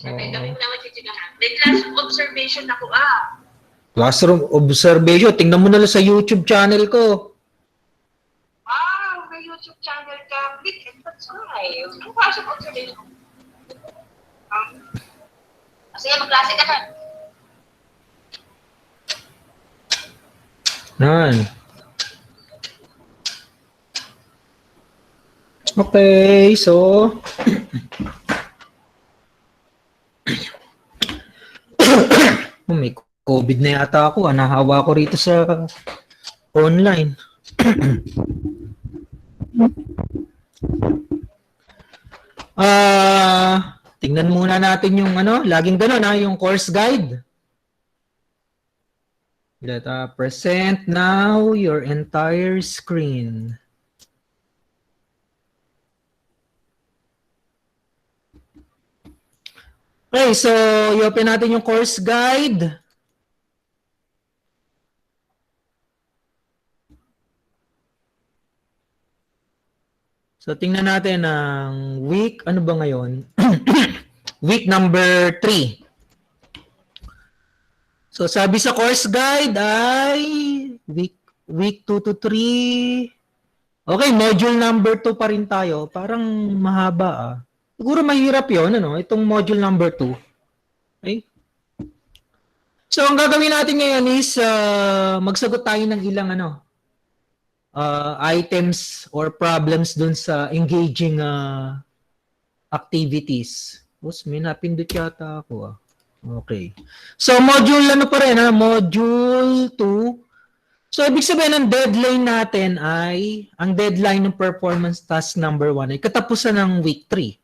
Siyempre, Oo. gawin mo naman titigahan. May classroom observation ako, ah. Classroom observation. Tingnan mo na lang sa YouTube channel ko. Ah, may YouTube channel ka. Click and subscribe. Yung classroom observation. Sige, mag-klase ka na. Yan. Okay, so may COVID na yata ako. Nahawa ko rito sa online. Tingnan muna natin yung laging gano'n yung course guide. Let present now your entire screen. Okay, so i-open natin yung course guide. So tingnan natin ang week, ano ba ngayon? Week number 3. So sabi sa course guide ay week 2 to 3. Okay, module number 2 pa rin tayo. Parang mahaba ah. Siguro mahirap 'yon itong module number 2. Okay? So ang gagawin natin ngayon is magsagot tayo ng ilang items or problems dun sa engaging activities. Tapos may napindot yata ako ah. Okay. So module pa rin module 2. So ibig sabihin ang deadline natin ay, ang deadline ng performance task number 1 ay katapusan ng week 3.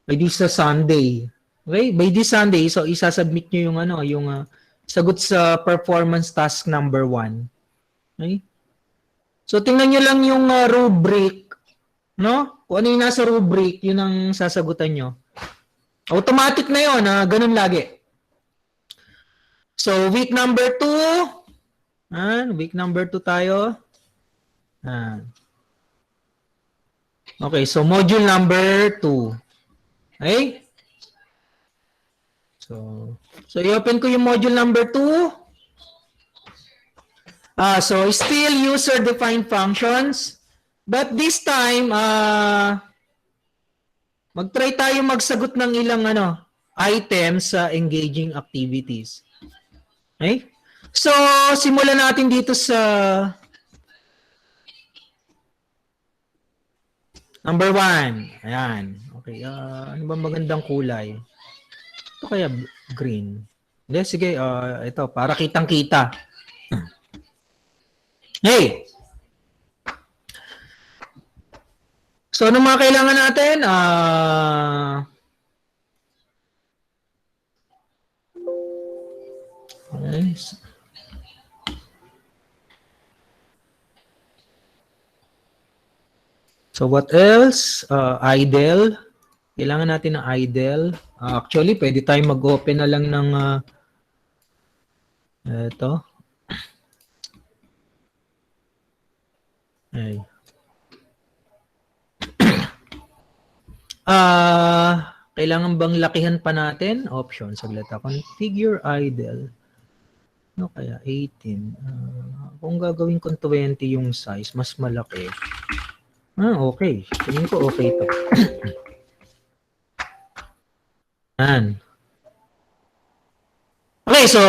By this Sunday. Okay? By this Sunday, so isasubmit nyo yung sagot sa performance task number 1. Okay? So tingnan nyo lang yung rubric, no? Kung ano yung nasa rubric, yun ang sasagutan nyo. Automatic na yun, ganun lagi. So week number 2, week number 2 tayo. Okay, so module number 2. Okay? So i-open ko yung module number 2. So still user-defined functions. But this time, mag-try tayo magsagot ng ilang items sa engaging activities. Okay? So, simulan natin dito sa number 1. Ayan. Okay. Ano ba magandang kulay? Ito kaya green. Hindi, sige. Ito, para kitang-kita. Hey! So, ano mga kailangan natin? Nice. So, what else? Idle. Kailangan natin ng idle. Actually, pwede tayong mag-open na lang ng ito. Ay. Kailangan bang lakihan pa natin? Option. Saglit. Configure idle. No, kaya 18. Kung gagawin kong 20 yung size, mas malaki. Okay. Tingin ko okay to. Okay, so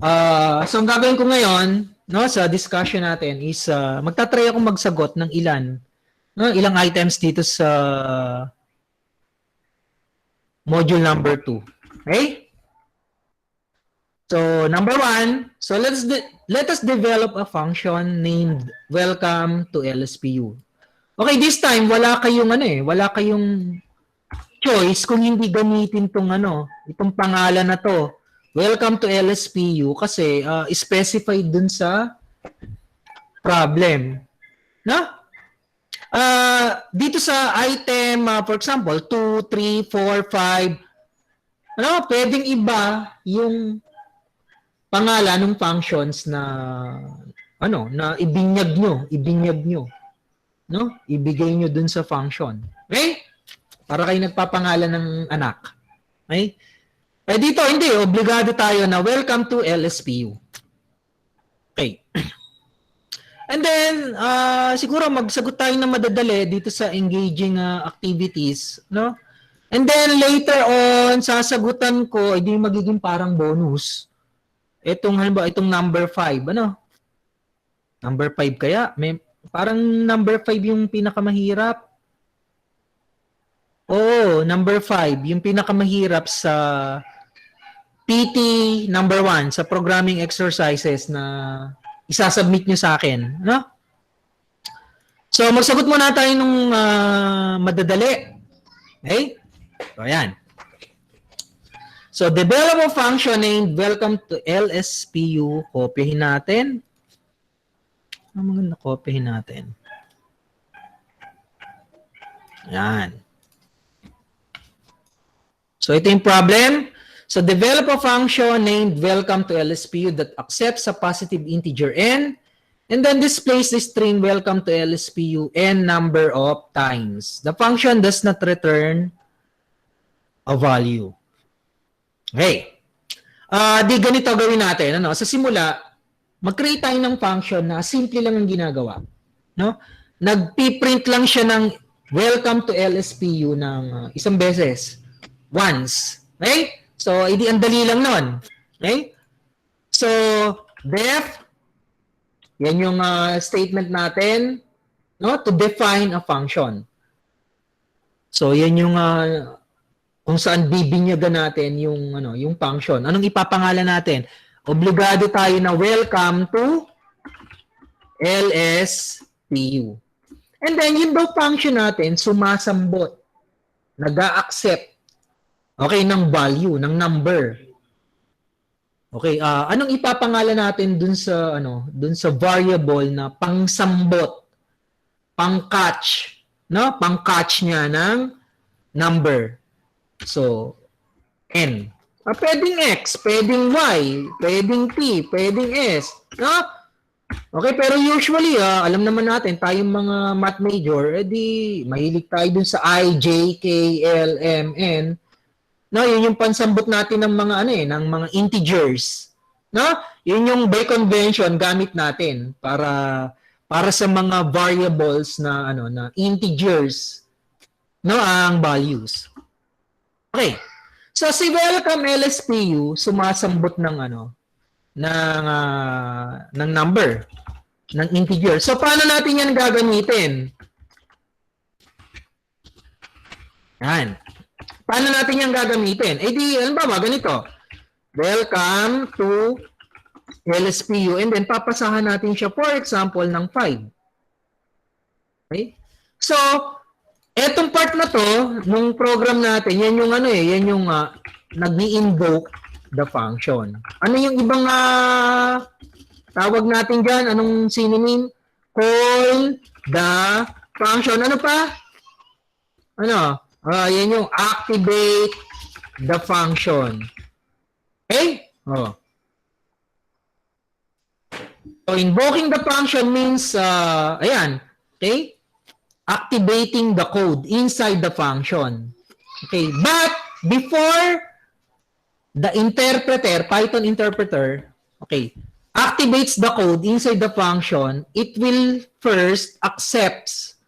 ang gagawin ko ngayon, sa discussion natin is magta-try ako magsagot ng ilang items dito sa module number 2. Okay? So, number 1, so let us develop a function named welcome to LSPU. Okay, this time wala kayong choice kung hindi gamitin itong pangalan na to. Welcome to LSPU kasi specified dun sa problem. No? Dito sa item, for example, 2, 3, 4, 5, pwedeng iba yung pangalan ng functions na na ibinyag nyo. No? Ibigay nyo dun sa function. Okay? Para kayo nagpapangalan ng anak. Okay? Eh dito, hindi. Obligado tayo na welcome to LSPU. Okay. And then, siguro magsagot tayo na madadali dito sa engaging activities, no? And then later on, sasagutan ko, hindi magiging parang bonus. Itong halimbawa, itong number 5, ano? Number 5 kaya? May, parang number 5 yung pinakamahirap. Oo, number 5, yung pinakamahirap sa PT number 1, sa programming exercises na isasubmit nyo sa akin. No? So, magsagot muna tayo nung madadali. Okay? So, ayan. So, develop a function named welcome to LSPU. Kopyahin natin. Ang maganda, kopyahin natin. Ayan. So, ito yung problem. So, develop a function named welcome to LSPU that accepts a positive integer n and then displays the string welcome to LSPU n number of times. The function does not return a value. Okay. Di ganito gawin natin. Ano? Sa simula, mag-create tayo ng function na simple lang ang ginagawa. No? Nag-print lang siya ng welcome to LSPU ng isang beses. Once. Okay? So, hindi ang dali lang nun. Okay? So, def, yan yung statement natin, no? To define a function. So, yan yung kung saan bibinyagan natin yung yung function. Anong ipapangalan natin? Obligado tayo na welcome to LSPU. And then, yung daw function natin, sumasambot. Nag-a-accept. Okay, ng value, ng number. Okay, anong ipapangalan natin dun sa variable na pangsambot, pang-catch, no? Pang-catch niya ng number. So, n. Pwedeng x, pwedeng y, pwedeng t, pwedeng s, no? Okay, pero usually, alam naman natin, tayong mga math major, edi mahilig tayo dun sa I, J, K, L, M, N. No, yun yung pansambot natin ng mga ng mga integers. No? Yun yung by convention gamit natin para sa mga variables na na integers, no, ang values. Okay. So si welcome LSPU sumasambot ng ng number, ng integer. So paano natin yan gagamitin? Yan. Paano natin yan gagamitin? Eh di, ano ba, ganito. Welcome to LSPU and then papasahan natin siya, for example, ng 5. Okay? So, etong part na to, nung program natin, yan yung yan yung nag-i-invoke the function. Ano yung ibang tawag natin dyan? Anong synonym? Call the function. Ano pa? Yan yung activate the function. Okay? So, invoking the function means, ayan, okay? Activating the code inside the function. Okay, but before the interpreter, Python interpreter, okay, activates the code inside the function, it will first accept,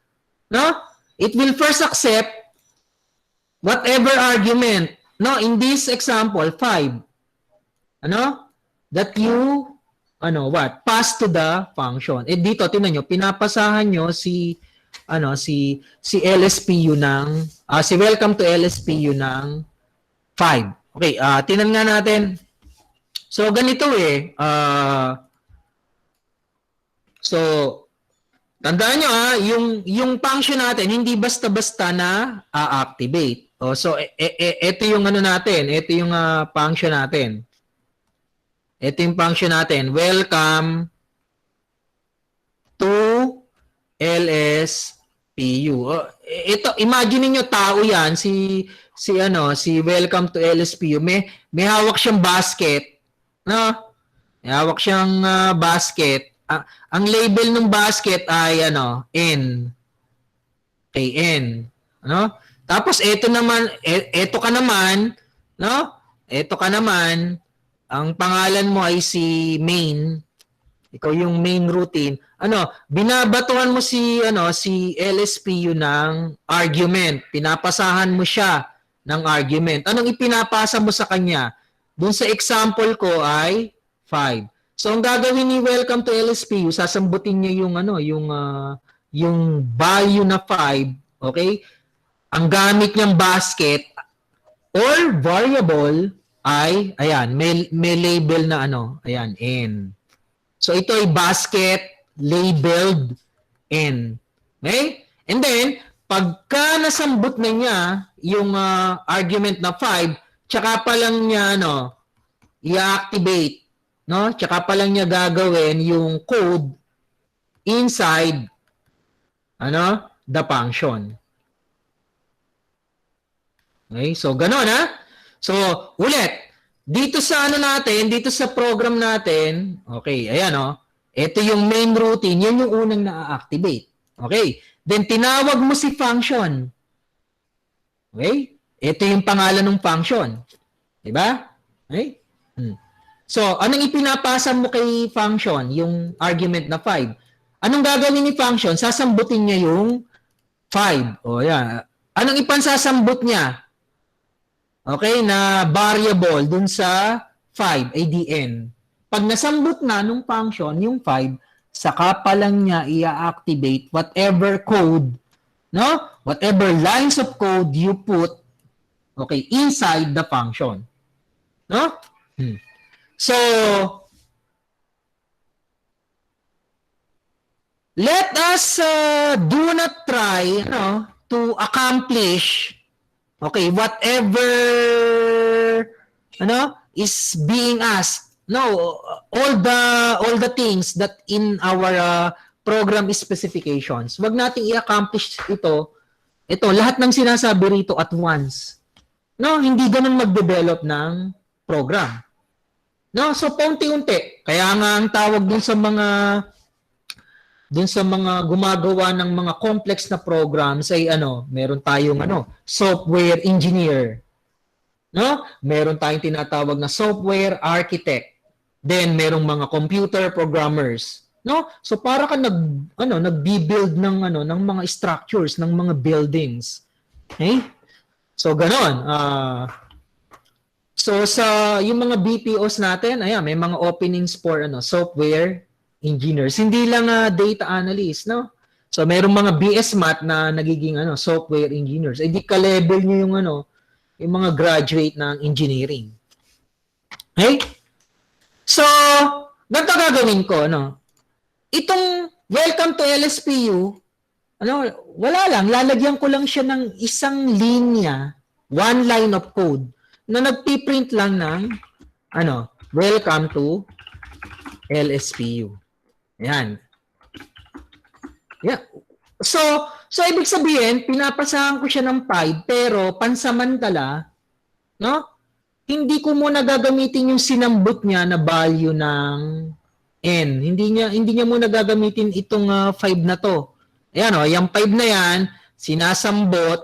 no? It will first accept whatever argument, no, in this example, 5, that you, pass to the function. Eh dito, tingnan nyo, pinapasahan nyo si LSPU ng, si welcome to LSPU ng 5. Okay, tingnan nga natin. So, ganito so, tandaan nyo yung function natin, hindi basta-basta na activate. So, ito yung natin. Ito yung function natin. Ito yung function natin. Welcome to LSPU. Ito, imagine niyo tao yan, si welcome to LSPU. May hawak siyang basket. No? May hawak siyang basket. Ang label ng basket ay N. Okay, N. Tapos ito naman, ito ka naman, No? Ito ka naman, ang pangalan mo ay si main. Ikaw yung main routine. Binabatuhan mo si LSPU ng argument. Pinapasahan mo siya ng argument. Anong ipinapasa mo sa kanya? Doon sa example ko ay 5. So ang gagawin ni welcome to LSPU, sasambutin niya yung value na 5, okay? Ang gamit niyang basket or variable ay ayan, may label na ayan, n. So ito ay basket labeled N. Okay? And then, pagka nasambot na niya yung argument na 5, tsaka pa lang niya i-activate, no? Tsaka pa lang niya gagawin yung code inside the function. Okay? So ganon So ulit, dito sa dito sa program natin, okay, ayan ito yung main routine, yan yung unang na-activate. Okay? Then tinawag mo si function. Okay? Ito yung pangalan ng function. Diba? Okay? So, anong ipinapasa mo kay function? Yung argument na 5. Anong gagawin ni function? Sasambutin niya yung 5. O, yan. Anong ipansasambot niya? Okay, na variable dun sa 5, ADN. Pag nasambot na nung function, yung 5, saka pa lang niya i-activate whatever code, no? Whatever lines of code you put, okay, inside the function. No? So, let us do not try, to accomplish whatever is being asked. No, all the things that in our program specifications. Wag nating i-accomplish ito lahat ng sinasabi rito at once. No, hindi ganoon mag-develop ng program. No, so paunti-unti. Kaya nga ang tawag dun sa mga gumagawa ng mga complex na programs ay meron tayong software engineer. No? Meron tayong tinatawag na software architect. Then merong mga computer programmers. No? So para ka nagbi-build ng mga structures, ng mga buildings. Okay? So ganon. So sa yung mga BPOs natin, ayan, may mga openings for software engineers. Hindi lang data analyst, no? So mayroong mga BS Math na nagiging software engineers. Eh di ka-level niyo yung mga graduate ng engineering. Okay? So, ganito gagawin ko, itong welcome to LSPU, wala lang, lalagyan ko lang siya ng isang linya, one line of code, na nagpiprint lang ng, welcome to LSPU. Ayan. Yeah. So ibig sabihin, pinapasahan ko siya ng 5, pero pansamantala, hindi ko muna gagamitin yung sinambot niya na value ng n. Hindi niya muna gagamitin itong 5 na to. Ayan yung 5 na yan, sinasambot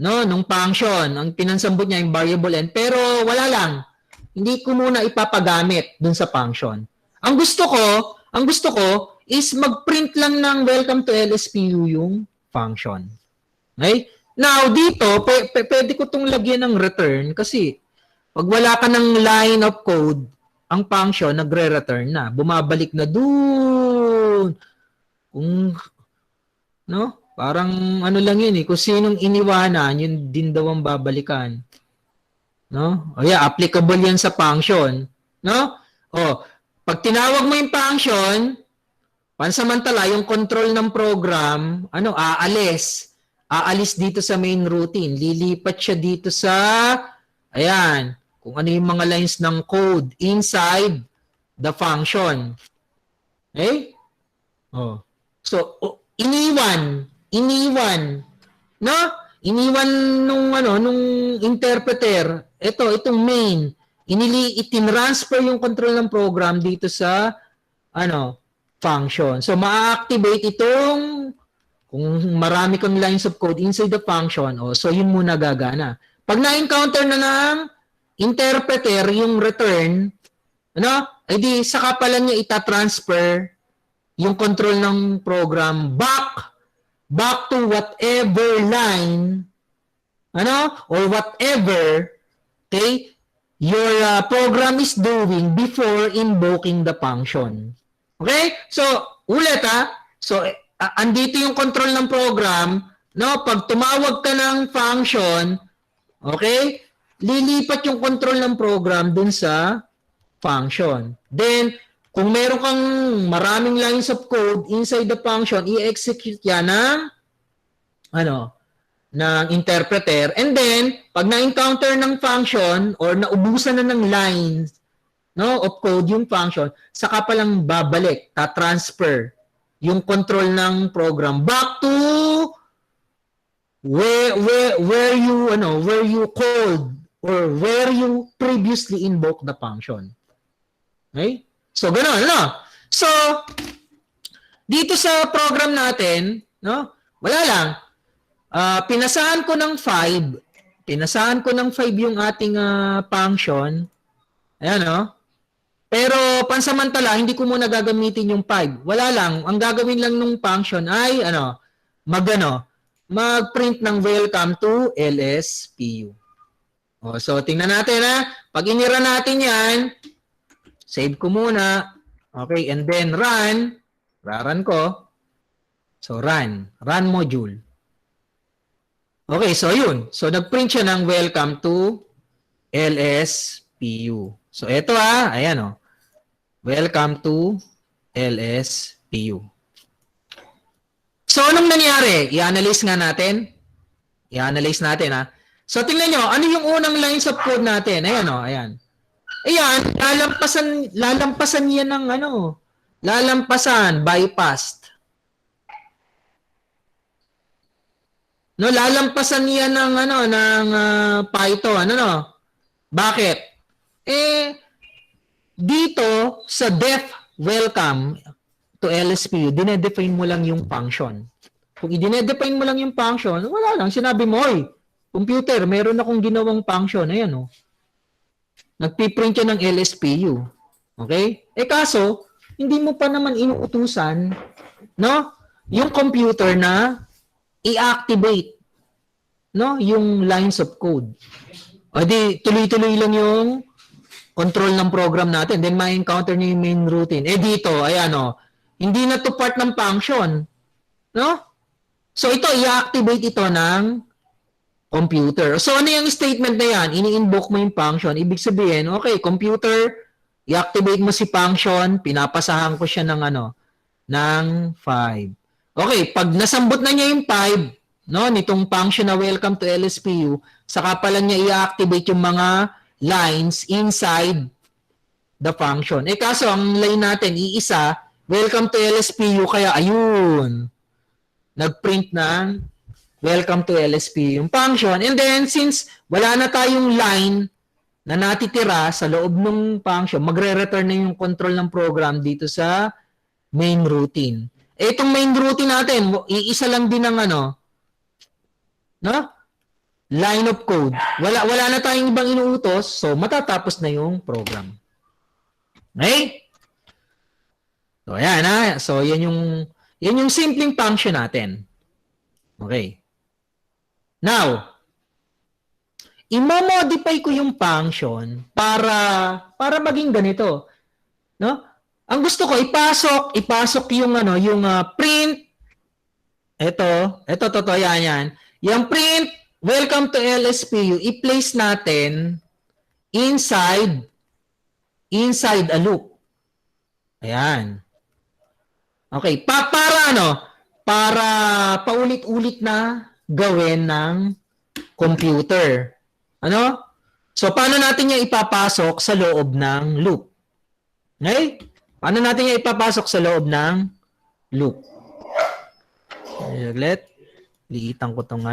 nung function. Ang pinansambot niya yung variable n, pero wala lang. Hindi ko muna ipapagamit dun sa function. Ang gusto ko is mag-print lang ng welcome to LSPU yung function. Okay? Now, dito, pwede ko itong lagyan ng return kasi pag wala ka ng line of code, ang function nagre-return na. Bumabalik na dun. Parang lang yun kung sinong iniwanan, yun din daw ang babalikan. O yeah, applicable yan sa function. Pag tinawag mo yung function, pansamantala, yung control ng program, aalis dito sa main routine. Lilipat siya dito sa, ayan, kung ano yung mga lines ng code inside the function. Okay? So, iniwan, iniwan nung interpreter, itong main, itinransfer yung control ng program dito sa, function. So, ma-activate itong kung marami kang lines of code inside the function, so yun muna gagana. Pag na-encounter na ng interpreter yung return, ano, edi saka pala niya itatransfer yung control ng program back to whatever line, ano, or whatever, okay, your program is doing before invoking the function. Okay? So, ulit So, andito yung control ng program, no? Pag tumawag ka ng function, okay, lilipat yung control ng program dun sa function. Then, kung meron kang maraming lines of code inside the function, i-execute yan ng interpreter. And then, pag na-encounter ng function or naubusan na ng lines, no, of code yung function, saka pa lang babalik, ta-transfer yung control ng program back to where you called or where you previously invoked the function. Okay? So, gano'n, no? So, dito sa program natin, no, wala lang. Pinasahan ko ng 5 yung ating function. Ayan, no? Pero pansamantala, hindi ko muna gagamitin yung 5. Wala lang. Ang gagawin lang nung function ay, mag-print ng welcome to LSPU. So, tingnan natin, Pag inira natin yan, save ko muna. Okay, and then run. Run ko. So, run module. Okay, so yun. So, nag-print siya ng welcome to LSPU. So, ito ayan welcome to LSPU. So, anong nangyari? I-analyze nga natin. I-analyze natin, So, tingnan nyo, ano yung unang lines of code natin? Ayan, ayan. Ayan, lalampasan yan ng bypassed. No, lalampasan niya ng Python, Bakit? Dito sa def welcome to LSPU, dinedefine mo lang yung function. Kung i-define mo lang yung function, wala lang, sinabi mo, oy, computer, meron akong ginawang function, ayan Nagpiprint siya ng LSPU. Okay? Kaso, hindi mo pa naman inuutusan, yung computer na i-activate yung lines of code. O di, tuloy-tuloy lang yung control ng program natin. Then, ma-encounter nyo yung main routine. Dito, ayan hindi na to part ng function. So, ito, i-activate ito ng computer. So, ano yung statement na yan? Ini-invoke mo yung function. Ibig sabihin, okay, computer, i-activate mo si function, pinapasahan ko siya ng ng 5. Okay, pag nasambot na niya yung 5, nitong function na welcome to LSPU, saka pala niya i-activate yung mga lines inside the function. Kaso, ang line natin, iisa, welcome to LSPU, kaya ayun, nag-print ng welcome to LSPU yung function. And then, since wala na tayong line na natitira sa loob ng function, magre-return na yung control ng program dito sa main routine. Itong main routine natin, iisa lang din ng line of code. Wala na tayong ibang inuutos, so matatapos na yung program. Okay? So, ayan So, yan yung simpleng function natin. Okay. Now, i-modify ko yung function para maging ganito. Ang gusto ko ipasok yung print. Ito yan. Yung print welcome to LSPU, i-place natin inside a loop. Ayan. Okay, para paulit-ulit na gawin ng computer. So, paano natin yung ipapasok sa loob ng loop? Okay? Paano natin yung ipapasok sa loob ng loop? Saglit. Liitan ko tong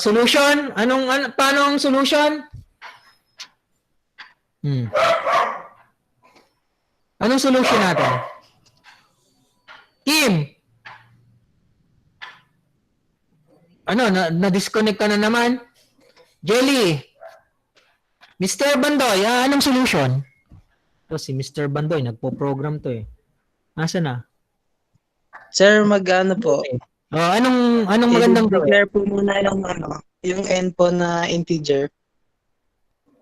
solution? Paano ang solution? Anong solution natin? Kim! Na-disconnect ka na naman? Jelly, Mr. Bandoy, anong solution? Ito si Mr. Bandoy, nagpo-program to eh. Nasaan na? Sir, mag-ano po, Anong magandang gawin? i-declare po muna yung n po na integer.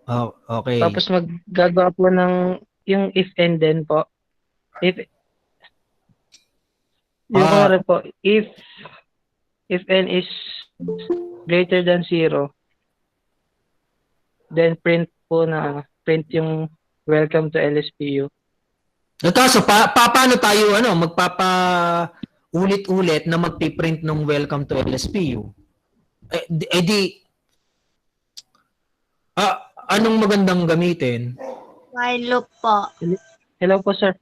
Oh, okay. Tapos maggagawa po ng yung if and then po. If yung po, if n is greater than 0, then print po print yung welcome to LSPU. Ito, so paano tayo ulit-ulit na magpiprint ng welcome to LSPU? Anong magandang gamitin? While loop po. Hello po, sir.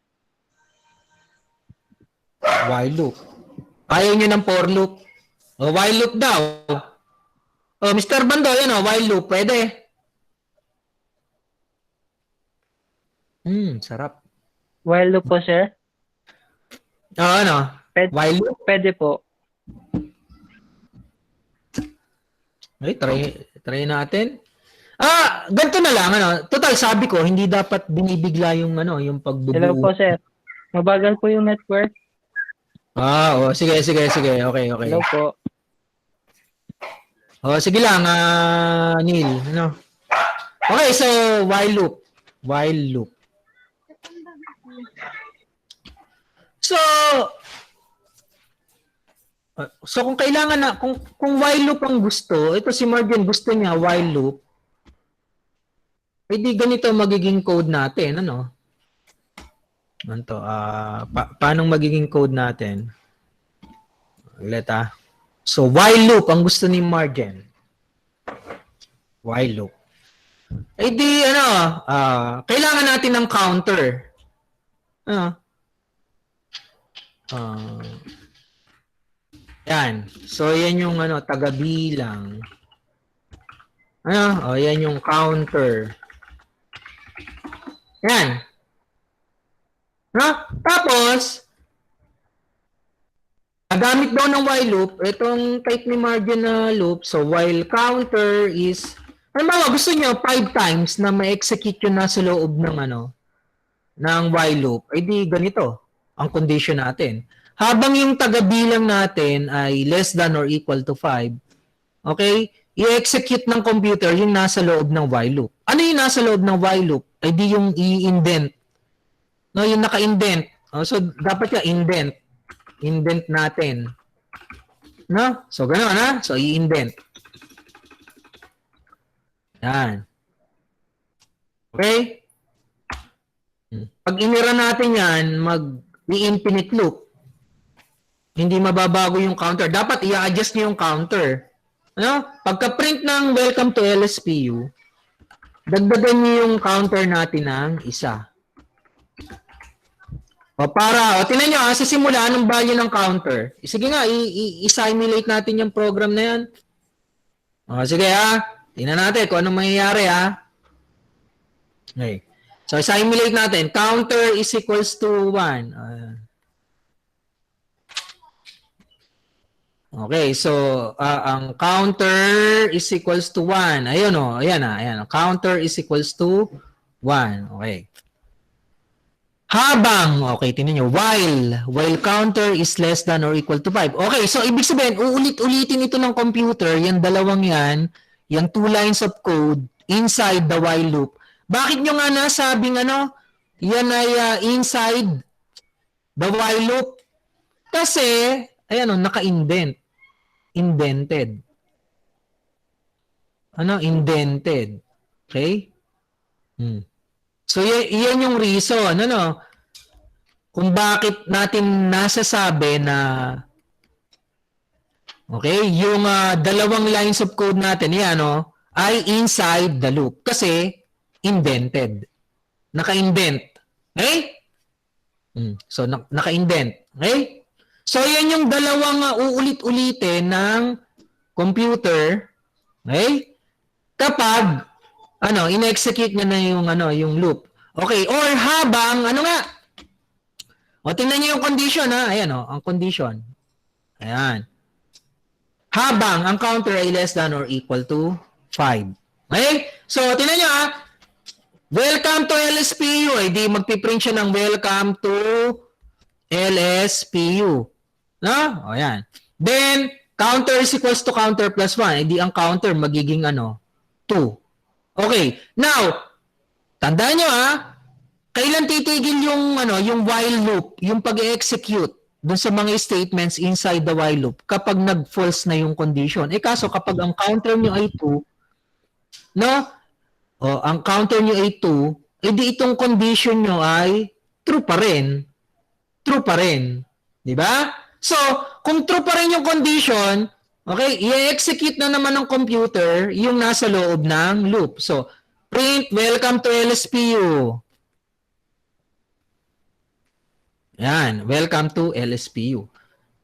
While loop. Ayaw nyo ng for loop. While loop daw. Mr. Bandoy, while loop, pwede. Sarap. While loop po, sir. While loop? Pwede po. Okay, try natin. Ganito na lang, Total, sabi ko, hindi dapat binibigla yung, yung pagbubuo. Hello po, sir. Mabagal po yung network. Sige. Okay. Hello po. Sige lang, Neil. Okay, so, while loop. So kung kailangan kung while loop ang gusto, ito si Marvin gusto niya while loop. Pwede ganito magiging code natin, paano magiging code natin? So while loop ang gusto ni Marvin. While loop. Kailangan natin ng counter. Yan. So, yan yung taga-bilang. Yan yung counter. Yan. Tapos, gamit daw ng while loop, itong type ni Marvin na loop, so while counter is, gusto nyo 5 times na ma-execute yun nasa loob ng ng while loop, ay di ganito ang condition natin. Habang yung taga-bilang natin ay less than or equal to 5, okay, i-execute ng computer yung nasa loob ng while loop. Ano yung nasa loob ng while loop? Ay di yung i-indent. Yung naka-indent. So, dapat indent. Indent natin. So, gano'n, So, i-indent. Yan. Okay? Pag inira natin yan, mag-i-infinite loop. Hindi mababago yung counter. Dapat i-adjust niyo yung counter. Pagka-print ng welcome to LSPU, dagdagan niyo yung counter natin ng isa. Tingnan nyo, sa simula, anong value ng counter? Sige nga, i-simulate natin yung program na yan. Sige tingnan natin kung anong mangyayari Okay. So, simulate natin. Counter is equals to 1. Okay, so ang counter is equals to 1. Ayan. Counter is equals to 1. Okay. Okay, tingnan nyo. While counter is less than or equal to 5. Okay, so ibig sabihin, uulit-ulitin ito ng computer, yung dalawang yan, yung 2 lines of code inside the while loop. Bakit nyo nga nasabing yan ay inside the while loop? Kasi, naka-indent. Indented. Indented. Okay? So, yan yung reason, kung bakit natin nasasabi na, okay, yung dalawang lines of code natin, ay inside the loop. Kasi, indented. Naka-indent. Okay? So, naka-indent. Okay? So, yan yung dalawang uulit-ulitin ng computer. Okay? Kapag, in-execute niya na yung loop. Okay, or habang, tingnan niyo yung condition, Ayan, ang condition. Ayan. habang ang counter ay less than or equal to 5. Okay? So, tingnan nyo welcome to LSPU. Di magpiprint siya ng welcome to LSPU. No? O, yan. Then, counter is equals to counter plus 1. Di ang counter magiging 2. Okay. Now, tandaan nyo kailan titigil yung while loop, yung pag-execute dun sa mga statements inside the while loop kapag nag-false na yung condition. Kaso kapag ang counter nyo ay 2, no? O, ang counter nyo ay 2, di itong condition nyo ay true pa rin. True pa rin. Di ba? So, kung true pa rin yung condition, okay, i-execute na naman ng computer yung nasa loob ng loop. So, print welcome to LSPU. Yan, welcome to LSPU.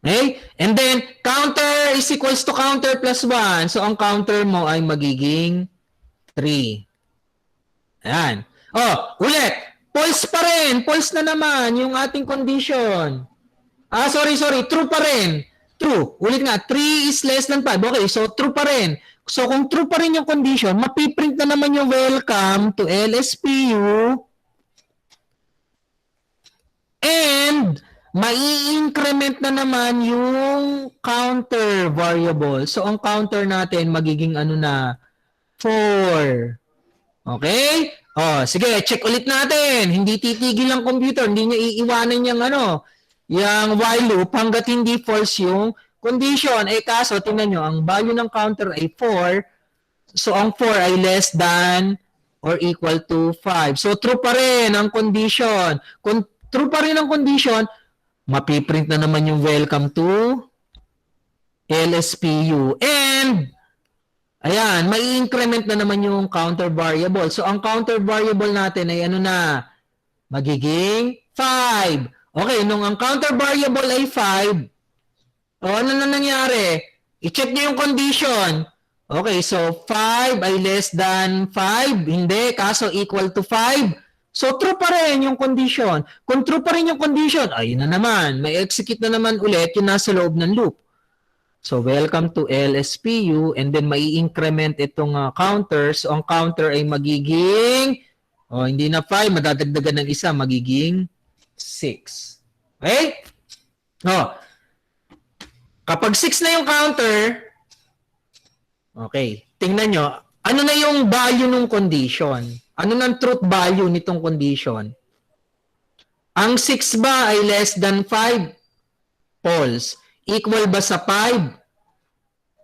Okay? And then, counter is equals to counter plus 1. So, ang counter mo ay magiging 3. Ayan. Oh, ulit. False pa rin. False na naman yung ating condition. Sorry. True pa rin. True. Ulit nga. 3 is less than 5. Okay, so true pa rin. So, kung true pa rin yung condition, mapiprint na naman yung welcome to LSPU. And, mai-increment na naman yung counter variable. So, ang counter natin magiging 4. Okay? Sige, check ulit natin. Hindi titigil ang computer. Hindi niya iiwanan yung while loop hanggat hindi false yung condition. Kaso, tingnan nyo, ang value ng counter ay 4. So, ang 4 ay less than or equal to 5. So, true pa rin ang condition. Kung true pa rin ang condition, mapiprint na naman yung welcome to LSPU. And, ayan, may increment na naman yung counter variable. So, ang counter variable natin ay magiging 5. Okay, nung ang counter variable ay 5, ano na nangyari? I-check nyo yung condition. Okay, so 5 ay less than 5. Hindi, kaso equal to 5. So, true pa rin yung condition. Kung true pa rin yung condition, ayun na naman. May execute na naman ulit yung nasa loob ng loop. So, welcome to LSPU and then mai-increment itong counter. So, ang counter ay magiging, hindi na 5, madadagdagan ng isa, magiging 6. Okay? Kapag 6 na yung counter, okay, tingnan nyo, ano na yung value ng condition? Ano ng truth value nitong condition? Ang 6 ba ay less than 5? False. Equal ba sa 5?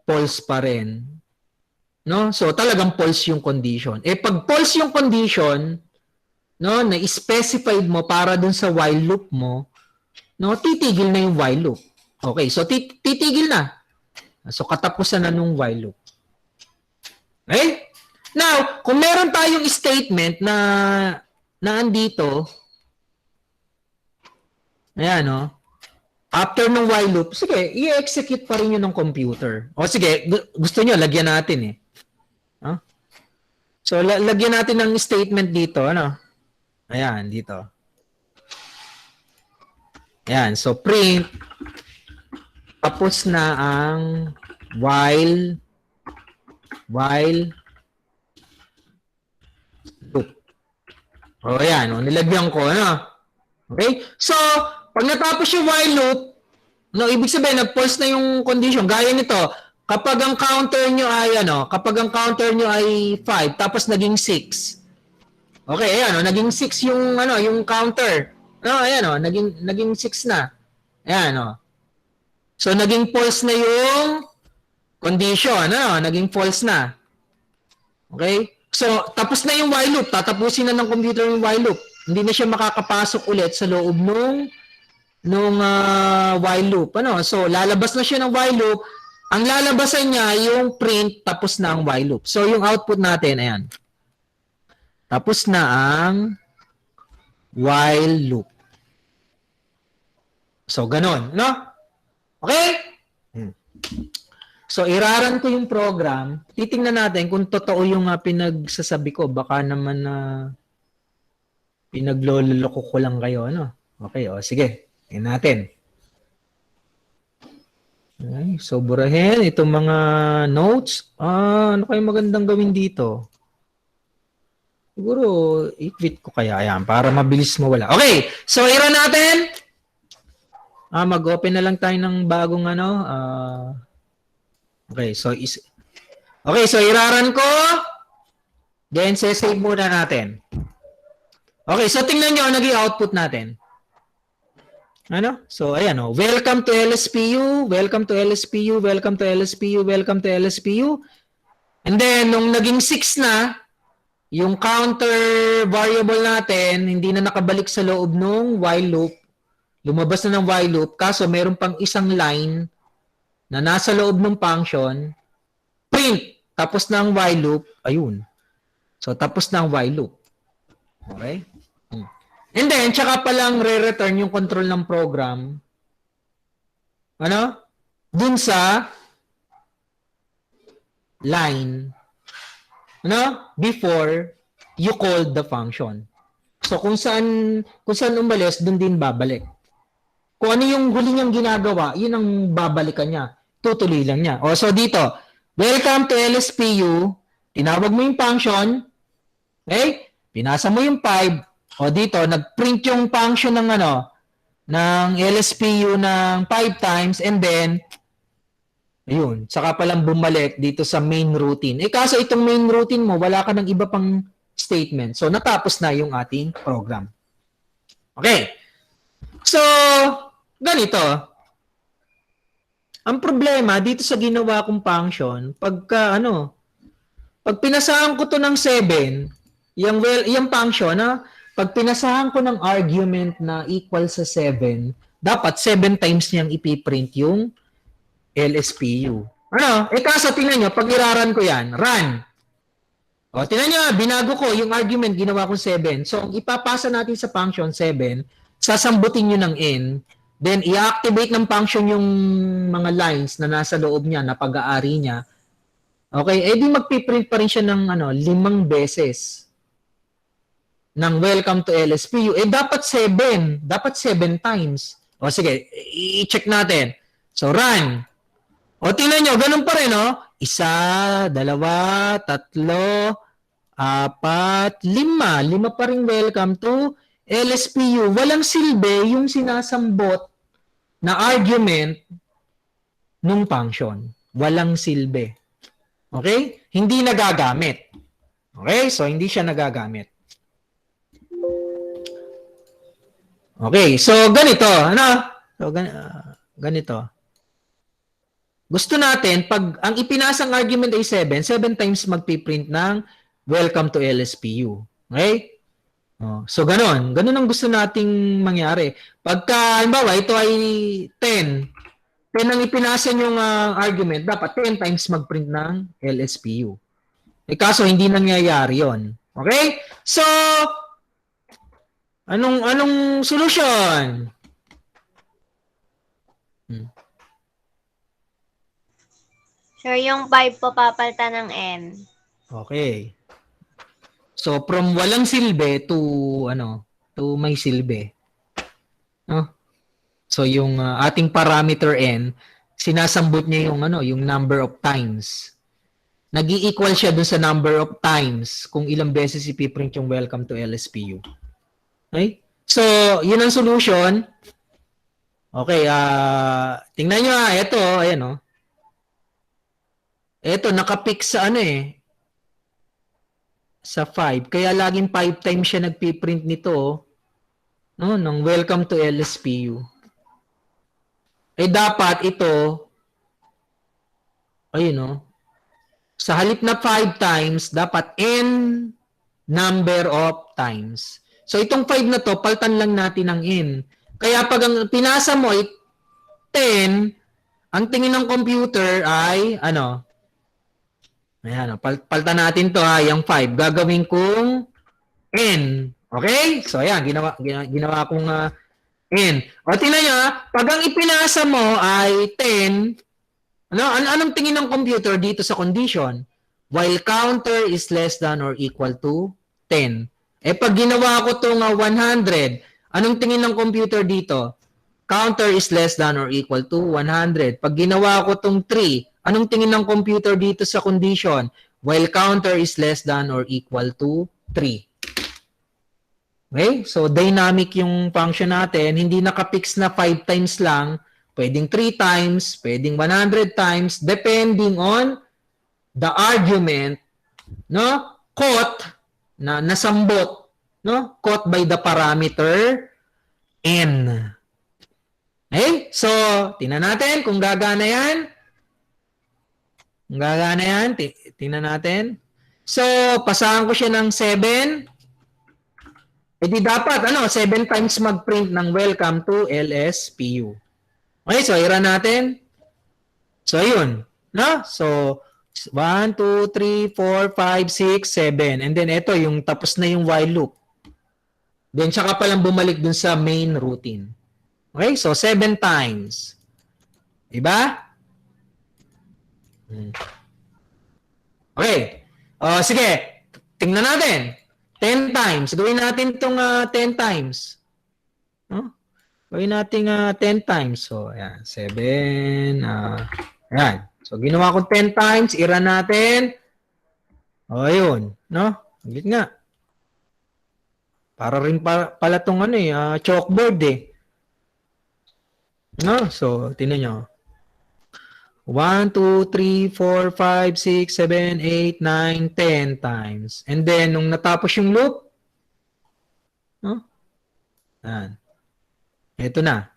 False pa rin. No? So, talagang false yung condition. Pag false yung condition, no, na specified mo para dun sa while loop mo, no, titigil na yung while loop. Okay, so titigil na. So, katapusan na nung while loop. Okay? Now, kung meron tayong statement na andito, ayan, after ng while loop, sige, i-execute pa rin yun ng computer. O sige, gusto nyo, lagyan natin So, lagyan natin ng statement dito, Ayan, dito. Ayan, so print, tapos na ang while loop. O, ayan, nilagyan ko, Okay? So, pag natapos yung while loop, ibig sabihin, nag-false na yung condition. Gaya nito, kapag ang counter nyo ay, kapag ang counter nyo ay 5, tapos naging 6. Okay, ayan, naging 6 yung, yung counter. Ayan, naging 6 na. Ayan, So, naging false na yung condition, naging false na. Okay? So, tapos na yung while loop. Tatapusin na ng computer yung while loop. Hindi na siya makakapasok ulit sa loob nung while loop. So, lalabas na siya ng while loop. Ang lalabasan niya yung print tapos na ang while loop. So, yung output natin, ayan. Tapos na ang while loop. So, ganun, Okay? So, iraran ko yung program. Titingnan natin kung totoo yung pinagsasabi ko. Baka naman pinagloloko ko lang kayo, Okay, sige. Tingnan natin. Okay, so burahin itong mga notes. Ano kayo magandang gawin dito? Siguro, i-quit ko kaya yan para mabilis mawala. Okay, so i-run natin. Mag-open na lang tayo ng bagong ano. Okay, so i-run ko. Then, save muna natin. Okay, so tingnan nyo, naging output natin. Ano? So, ayan o. Welcome to LSPU, welcome to LSPU, welcome to LSPU, welcome to LSPU. And then, nung naging 6 na, yung counter variable natin, hindi na nakabalik sa loob ng while loop. Lumabas na ng while loop. Kaso, meron pang isang line na nasa loob ng function. Print! Tapos na ang while loop. Ayun. So, tapos na ang while loop. Okay? And then, tsaka palang re-return yung control ng program. Ano? Dun sa line. Ano? Before you called the function. So, kung saan umalis, dun din babalik. Kung ano yung huli niyang ginagawa, yun ang babalikan niya. Tutuloy lang niya. O, so dito, welcome to LSPU. Tinawag mo yung function. Okay? Pinasa mo yung 5. O dito, nag-print yung function ng ng LSPU ng 5 times and then, ayun, saka palang bumalik dito sa main routine. Kaso itong main routine mo, wala ka ng iba pang statement. So, natapos na yung ating program. Okay. So, ganito. Ang problema dito sa ginawa kong function, pag pinasahan ko to ng 7, yung function, pag pinasahan ko ng argument na equal sa 7, dapat 7 times niyang ipiprint yung LSPU. Kaso tingnan nyo, pag iraran ko yan, run. O, tingnan nyo, binago ko yung argument, ginawa kong 7. So, ang ipapasa natin sa function 7, sasambutin nyo ng n, then i-activate ng function yung mga lines na nasa loob niya, na pag-aari niya. Okay, di magpiprint pa rin siya ng 5 beses ng welcome to LSPU. Dapat 7. Dapat 7 times. O sige, i-check natin. So, run. O, tingnan nyo, ganun pa rin, 1, 2, 3, 4, 5. 5 pa rin welcome to LSPU. Walang silbi yung sinasambot na argument nung function. Walang silbi. Okay? Hindi nagagamit. Okay? So, hindi siya nagagamit. Okay, so ganito, So ganito. Gusto natin pag ang ipinasang argument ay 7 times magpi-print ng welcome to LSPU. Okay? So ganon ang gusto nating mangyari. Pagka halimbawa ito ay 10 ang ipinasa yung argument, dapat 10 times mag-print ng LSPU. Kaso hindi nangyayari 'yon. Okay? So Anong solusyon? Sir, yung 5 po papalitan ng N. Okay. So from walang silbi to to may silbi. So yung ating parameter n, sinasambot niya yung number of times. Nag-i-equal siya dun sa number of times kung ilang beses ipiprint yung welcome to LSPU. Okay? So, yun ang solution. Okay, tingnan nyo ito, ayan Ito, nakapik sa sa 5. Kaya laging 5 times siya nagpiprint nito, ng welcome to LSPU. Dapat ito, ayun sa halip na 5 times, dapat n number of times. So, itong 5 na to, paltan lang natin ng n. Kaya pag ang pinasa mo ay 10, ang tingin ng computer ay, ayan, paltan natin to yung 5. Gagawin kong n. Okay? So, ayan, ginawa kong n. O, tingnan nyo, pag ang ipinasa mo ay 10, anong tingin ng computer dito sa condition? While counter is less than or equal to 10. Pag ginawa ko itong 100, anong tingin ng computer dito? counter is less than or equal to 100. Pag ginawa ko tong 3, anong tingin ng computer dito sa condition? While counter is less than or equal to 3. Okay? So, dynamic yung function natin. Hindi nakapix na 5 times lang. Pwedeng 3 times, pwedeng 100 times, depending on the argument, no? Caught, na nasambot, no? Caught by the parameter n. Okay? So, tingnan natin kung gagana yan. Kung gagana yan, tingnan natin. So, pasahan ko siya ng 7. E di dapat, 7 times mag-print ng welcome to LSPU. Okay, so i-run natin. So, ayun. No? So, 1, 2, 3, 4, 5, 6, 7. And then, ito, yung tapos na yung while loop. Then, saka palang bumalik dun sa main routine. Okay, so 7 times. Diba? Okay. Sige. Tingnan natin. 10 times. Gawin natin itong 10 times. No? Gawin natin 10 times. So, ayan. 7. Ayan. So, ginawa ko 10 times. I-run natin. O, ayun. No? Ulit nga. Para rin pala itong chalkboard eh. No? So, tingnan nyo. 1, 2, 3, 4, 5, 6, 7, 8, 9, 10 times. And then, nung natapos yung loop, no? Yan. Ito na.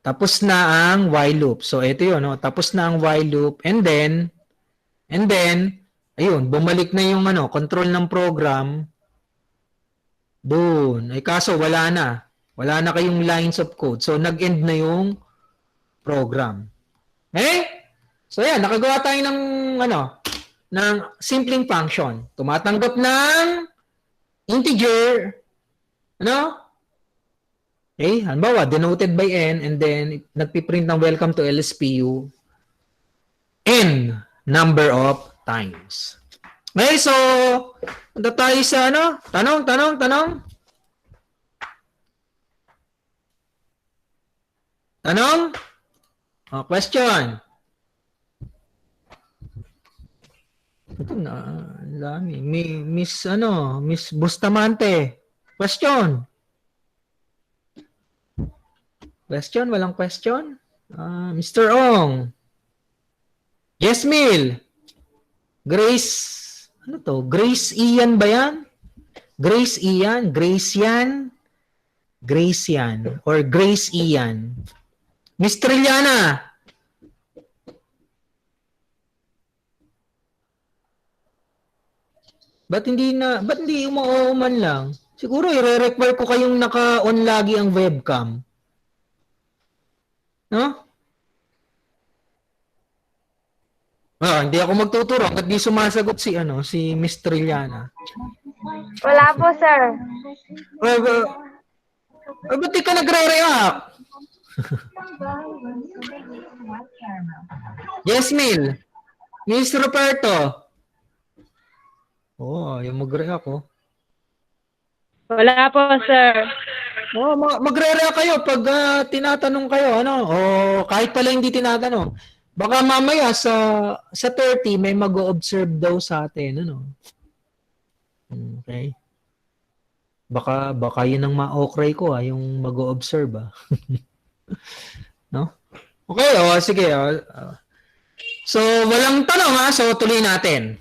Tapos na ang while loop. So, ito yun. No? Tapos na ang while loop. And then, ayun, bumalik na yung control ng program. Doon. Ay, kaso, wala na. Wala na kayong lines of code. So, nag-end na yung program. Okay? So, yan. Nakagawa tayo ng, ng simpleng function. Tumatanggap ng integer, Okay? Halimbawa, denoted by n, and then, nagpiprint ng welcome to LSPU n number of times. Okay, so, punta tayo sa, Tanong? Tanong? Question. Ito na, lami. Miss Bustamante. Question. Question? Walang question? Mr. Ong. Yesmil. Grace. Ano to? Grace Ian ba yan? Grace Ian? Gracian? Gracian. Or Grace Ian. Miss Trilliana. Ba't hindi umuuman lang? Siguro i-require ko kayong naka-on lagi ang webcam. No? Hindi ako magtuturo hanggat di sumasagot si Miss Trilliana. Wala po, sir. Ba't di ka nagre-react? Yesmil. Miss Roberto. Yung mag-react Wala po, sir. Magre-react kayo pag tinatanong kayo, o kahit pala hindi tinatanong. Baka mamaya sa 30 may mag-o-observe daw sa atin, Okay. Baka yun ang ma-okray ko, yung mag-o-observe, No? Okay, sige. So, walang tanong, So, tuloy natin.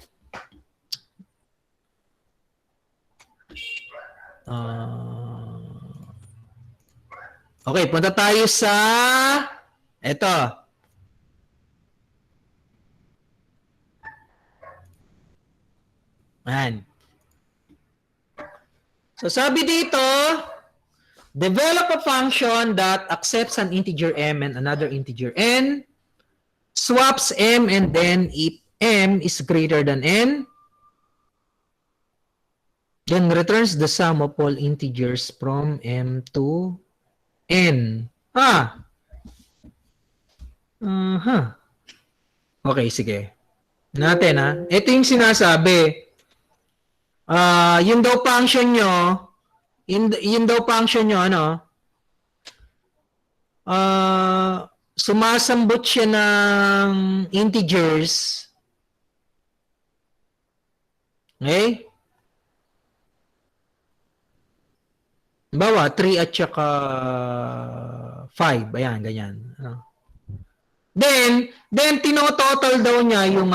Okay, punta tayo sa ito. Ayan. So, sabi dito, develop a function that accepts an integer m and another integer n, swaps m, and then if m is greater than n, then returns the sum of all integers from m to n. Okay, sige. Natin, Ito yung sinasabi. Yung daw function nyo, sumasambot siya ng integers. Okay? Bawa, 3 at saka 5. Ayan, ganyan. Then tinototal daw niya yung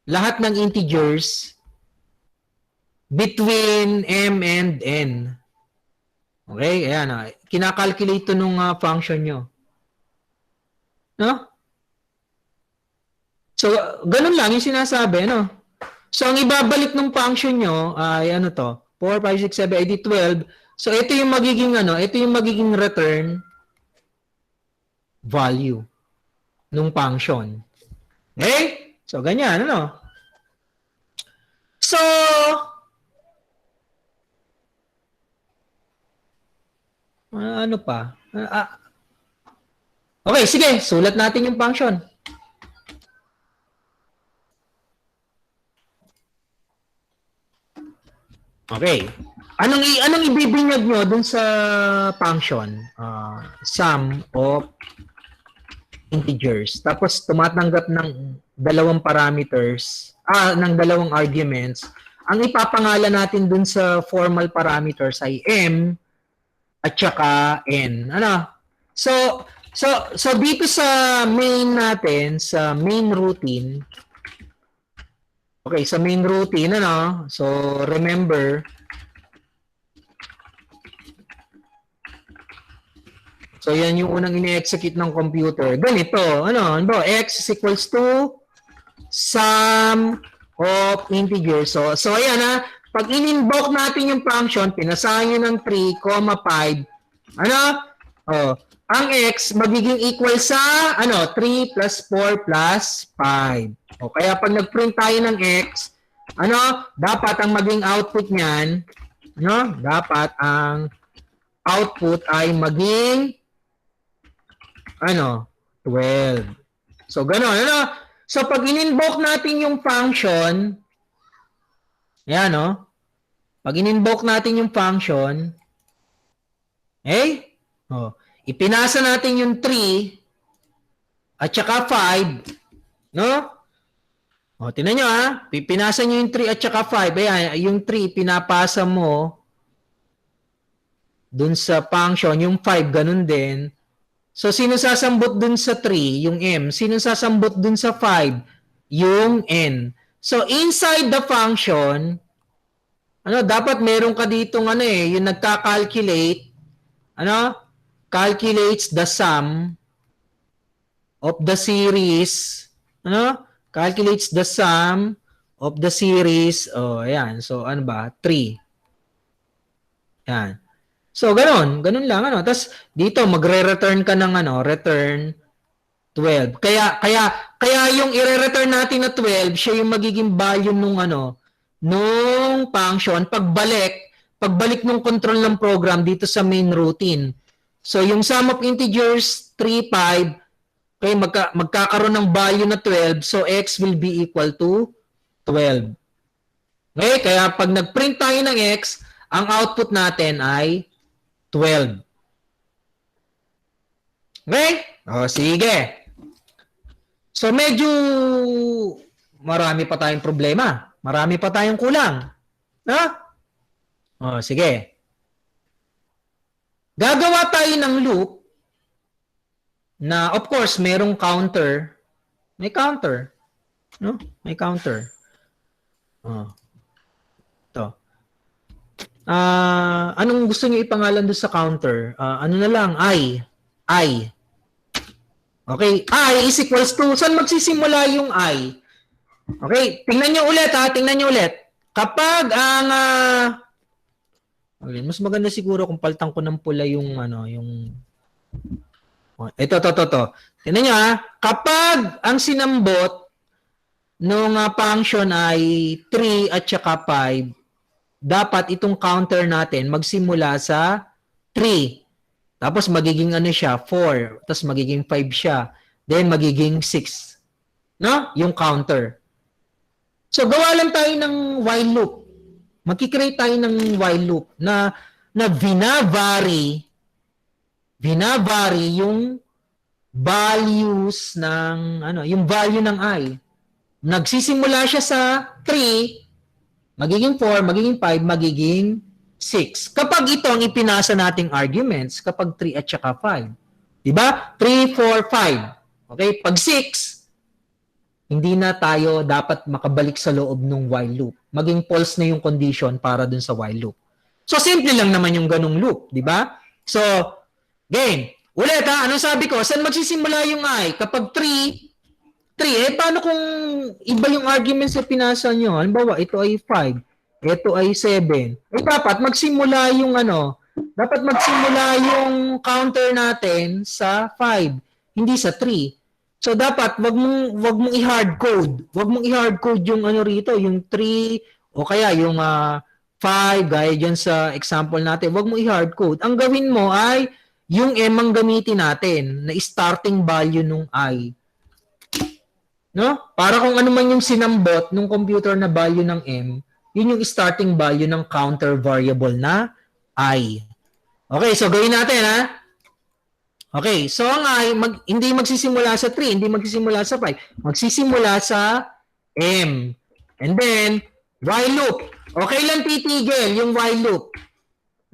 lahat ng integers between m and n. Okay? Ayan, kinakalculate to nung function nyo. No? So, ganun lang yung sinasabi, no? So, ang ibabalik ng function nyo ay 4, 5, 6, 7, 8, 12. So, ito yung magiging return value ng function. Okay? So, ganyan, So, ano pa? Okay, sige. Sulat natin yung function. Okay. Anong ibibinyag nyo dun sa function? Sum of integers. Tapos tumatanggap ng dalawang parameters, ng dalawang arguments. Ang ipapangalan natin dun sa formal parameters ay m at saka n. So dito sa main natin, sa main routine, okay, sa main routine, so remember, so yan yung unang ini-execute ng computer. Ganito, x is equals to sum of integers. So ayan pag in-invoke natin yung function, pinasahan nyo ng 3, 5, ang x magiging equal sa 3 plus 4 plus 5. Kaya pag nag-print tayo ng x, dapat ang maging output niyan, dapat ang output ay maging 12. So gano'n, So pag in-invoke natin yung function, ayan, pag in-invoke natin yung function, ipinasa natin yung 3 at saka 5, tingnan nyo, pinasa nyo yung 3 at saka 5. Ayan, yung 3, pinapasa mo dun sa function, yung 5, ganun din. So, sino sasambot dun sa 3? Yung m. Sino sasambot dun sa 5? Yung n. So, inside the function, dapat meron ka ditong yung nagka-calculate, calculates the sum of the series, calculates the sum of the series, ayan, so 3. Ayan. So, ganun lang, Tapos, dito, magre-return ka ng, return 12. Kaya yung i-return natin na 12, siya yung magiging value nung function, pagbalik nung control ng program dito sa main routine. So, yung sum of integers, 3, 5, okay, magkakaroon ng value na 12, so x will be equal to 12. Okay, kaya pag nag-print tayo ng x, ang output natin ay 12. Okay? Sige. So, medyo marami pa tayong problema. Marami pa tayong kulang. Sige. Gagawa tayo ng loop na, of course, merong counter. May counter. May counter. Ito. Anong gusto niyo ipangalan doon sa counter? Ano na lang? I. Okay. I is equals to, saan magsisimula yung I? Okay. Tingnan nyo ulit, Tingnan nyo ulit. Kapag ang, mas maganda siguro kung paltang ko ng pula yung, ito. Tingnan nyo, kapag ang sinambot nung function ay 3 at saka 5, dapat itong counter natin magsimula sa 3. Tapos magiging siya, 4. Tapos magiging 5 siya. Then magiging 6. Yung counter. So gawa lang tayo ng while loop. Magki-create tayo ng while loop na vinavary binabari yung values ng yung value ng I. Nagsisimula siya sa 3, magiging 4, magiging 5, magiging 6. Kapag ito ang ipinasa nating arguments, kapag 3 at saka 5. Diba? 3, 4, 5. Okay? Pag 6, hindi na tayo dapat makabalik sa loob ng while loop. Maging false na yung condition para dun sa while loop. So, simple lang naman yung ganung loop. Diba? So, again, ulit anong sabi ko? Saan magsisimula yung I? Kapag 3, paano kung iba yung arguments na pinasa nyo? Halimbawa, ito ay 5, ito ay 7. Dapat magsimula yung dapat magsimula yung counter natin sa 5, hindi sa 3. So, dapat wag mong i-hard code. Wag mong i-hard code yung rito, yung 3 o kaya yung 5, gaya dyan sa example natin. Wag mong i-hard code. Ang gawin mo ay yung M ang gamitin natin na starting value nung I. No? Para kung ano man yung sinambot ng computer na value ng M, yun yung starting value ng counter variable na I. Okay, so gawin natin Okay, so ang I, hindi magsisimula sa 3, hindi magsisimula sa 5. Magsisimula sa M. And then, while loop. Okay lang titigil yung while loop.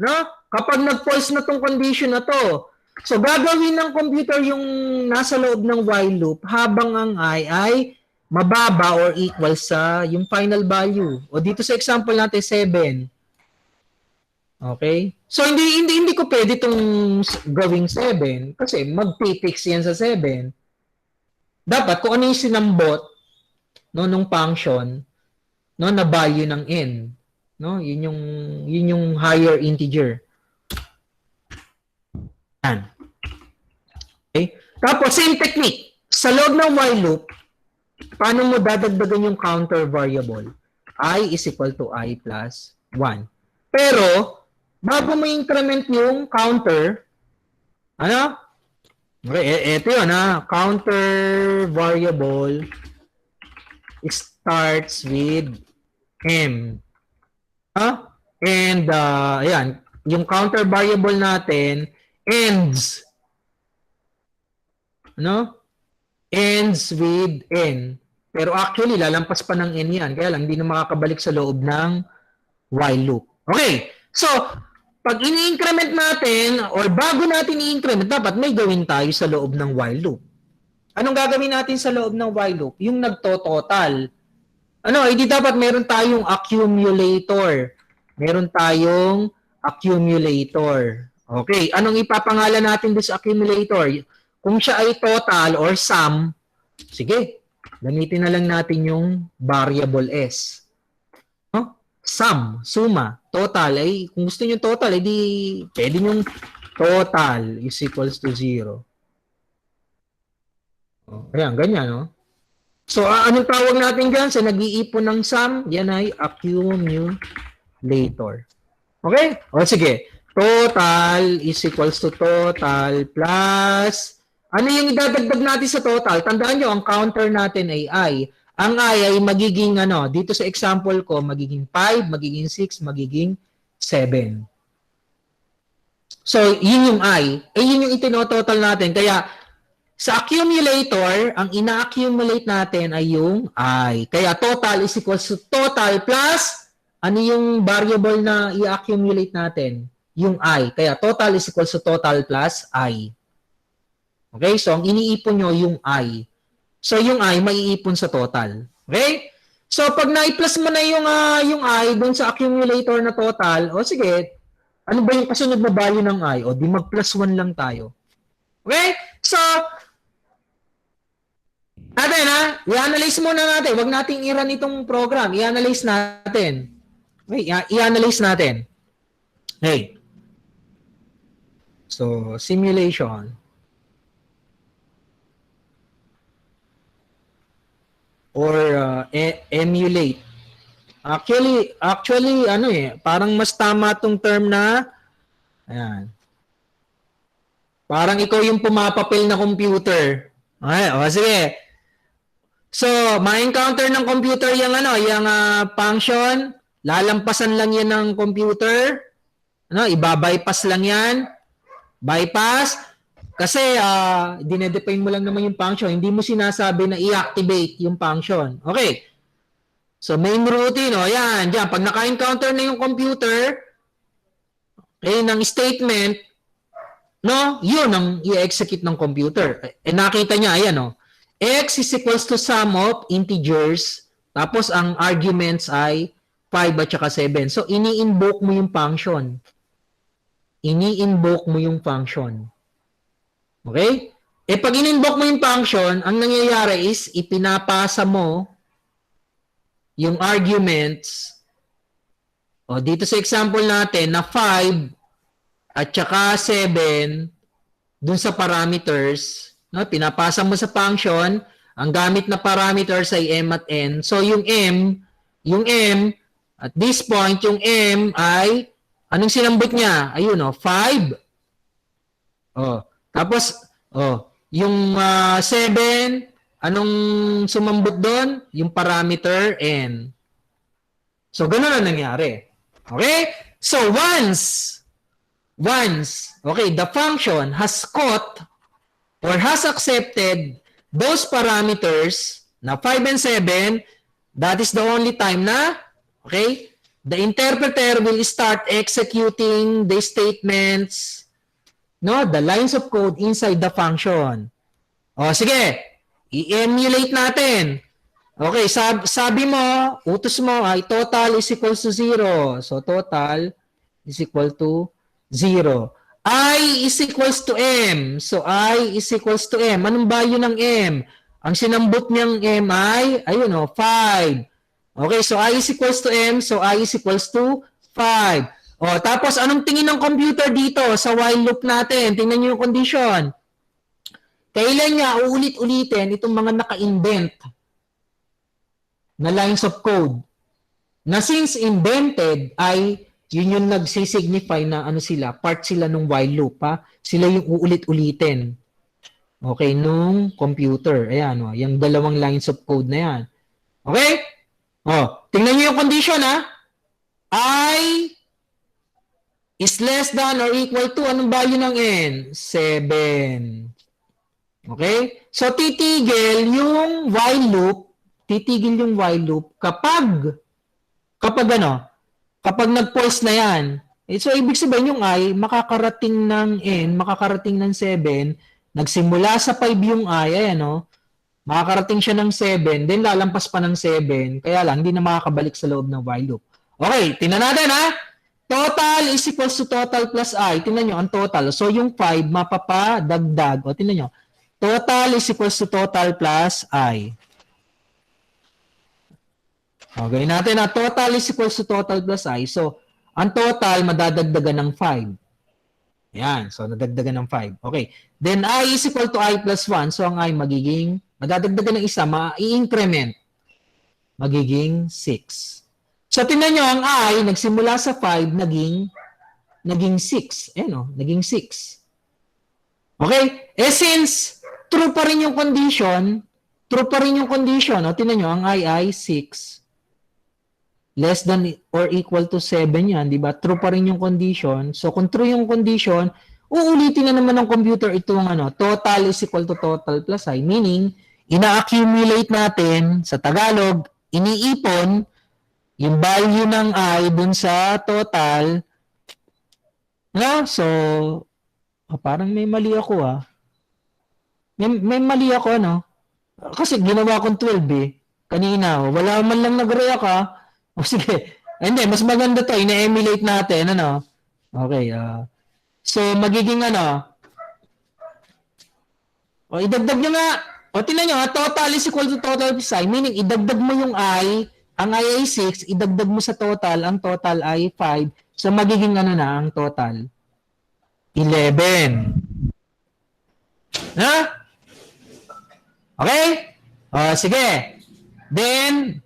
No? Kapag nag-false na tong condition na to, so gagawin ng computer yung nasa loob ng while loop habang ang I ay mababa or equal sa yung final value. O dito sa example natin, 7. Okay? So hindi ko pwede itong gawing 7 kasi mag-fix yan sa 7. Dapat kung ano yung sinambot nung function na value ng n. No? Yun yung higher integer. Yan. Okay? Tapos, same technique. Sa loob ng while loop, paano mo dadagdagan yung counter variable? I is equal to I plus 1. Pero, bago mo increment yung counter, Okay, ito yun counter variable starts with M. And, ayan, yung counter variable natin ends. Ends with N. Pero actually, lalampas pa ng N yan. Kaya lang, hindi na makakabalik sa loob ng while loop. Okay. So, pag ini-increment natin, or bago natin i-increment, dapat may gawin tayo sa loob ng while loop. Anong gagawin natin sa loob ng while loop? Yung nagto-total. Hindi dapat meron tayong accumulator. Meron tayong accumulator. Okay, anong ipapangalan natin doon sa accumulator? Kung siya ay total or sum, sige, gamitin na lang natin yung variable S. Sum, suma, total, kung gusto nyo total, edi pwede nyo total is equals to 0. Ayan, ganyan, So, anong tawag natin dyan? Sa nag-iipon ng sum, yan ay accumulator. Okay? O, sige. Total is equals to total plus, ano yung idadagdag natin sa total? Tandaan nyo, ang counter natin ay I. Ang I ay magiging, dito sa example ko, magiging 5, magiging 6, magiging 7. So, yun yung I. Yun yung itinototal natin. Kaya, sa accumulator, ang ina-accumulate natin ay yung I. Kaya, total is equals to total plus, ano yung variable na i-accumulate natin? Yung I. Kaya, total is equals to total plus I. Okay? So, ang iniipon nyo yung I. So, yung I, maiipon sa total. Okay? So, pag na-plus mo na yung I dun sa accumulator na total, sige, ano ba yung kasunod na value ng I? Di mag-plus 1 lang tayo. Okay? So, natin i-analyze muna natin. Huwag nating i-run itong program. I-analyze natin. Okay, i-analyze natin. Okay. So, simulation. Or emulate. Actually, parang mas tama tong term na, ayan. Parang ikaw yung pumapapil na computer. Okay, sige. So, ma-encounter ng computer yung function, lalampasan lang yan ng computer, ibabypass lang yan. Bypass, kasi dinedefine mo lang naman yung function. Hindi mo sinasabi na i-activate yung function. Okay. So, main routine, yan, dyan. Pag naka-encounter na yung computer, ng statement, no, yun ang i-execute ng computer. Nakita niya, ayan, x is equals to sum of integers, tapos ang arguments ay 5 at saka 7. So, ini-invoke mo yung function. Ini-invoke mo yung function. Okay? Pag in-invoke mo yung function, ang nangyayari is, ipinapasa mo yung arguments, dito sa example natin, na 5 at saka 7, dun sa parameters, no? Pinapasa mo sa function, ang gamit na parameters ay m at n. So, yung m, at this point, yung m ay, anong sinambot niya? Ayun, 5. Tapos, yung 7, anong sumambot doon? Yung parameter n. So, ganun ang nangyari. Okay? So, once, okay, the function has caught or has accepted those parameters na 5 and 7, that is the only time na, okay, the interpreter will start executing the statements, no, the lines of code inside the function. Sige, i-emulate natin. Okay, sabi mo, utos mo ay total is equals to 0. So, total is equal to 0. I is equals to M. So, I is equals to M. Anong value ng M? Ang sinambot niyang M ay, ayun 5. Okay, so I is equals to M. So, I is equals to 5. Tapos, anong tingin ng computer dito sa while loop natin? Tingnan niyo yung condition. Kailan niya uulit-ulitin itong mga naka-indent na lines of code? Na since indented ay yun yung nagsisignify na part sila nung while loop, ha? Sila yung uulit-ulitin. Okay, nung computer. Ayan, yung dalawang lines of code na yan. Okay? Tingnan niyo yung condition, ha? I is less than or equal to, anong value ng n? 7. Okay? So, titigil yung while loop kapag nag-pause na yan. So, ibig sabihin yung I, makakarating ng n, makakarating ng 7, nagsimula sa 5 yung I, ayan, makakarating siya ng 7, then lalampas pa ng 7, kaya lang, hindi na makakabalik sa loob ng while loop. Okay, tingnan natin, ha? Total is equals to total plus I. Tingnan nyo, ang total. So, yung 5, mapapadagdag. Tingnan nyo, total is equals to total plus I. Okay, natin na total is equals to total plus I. So, ang total madadagdagan ng 5. Yan. So, nadagdagan ng 5. Okay. Then, I is equal to I plus 1. So, ang I magiging, madadagdagan ng isa, ma-i-increment. Magiging 6. So, tingnan nyo, ang I, nagsimula sa 5, naging 6. Ayan, naging 6. Okay? Since, true pa rin yung condition, tingnan nyo, ang I ay 6. Less than or equal to 7 yan, di ba? True pa rin yung condition. So, kung true yung condition, uulitin na naman ng computer itong total is equal to total plus I. Meaning, ina-accumulate natin, sa Tagalog, iniipon yung value ng I dun sa total. No? So, parang may mali ako, May mali ako, Kasi ginawa kong 12, kanina, wala man lang nag-react, sige. Hindi, mas maganda to. Ina-emulate natin. Okay. So, magiging idagdag nyo nga. Tingnan nyo, total is equal to total plus I. Meaning, idagdag mo yung I. Ang I ay 6. Idagdag mo sa total. Ang total ay 5. So, magiging ang total? 11. Ha? Okay? Sige. Then,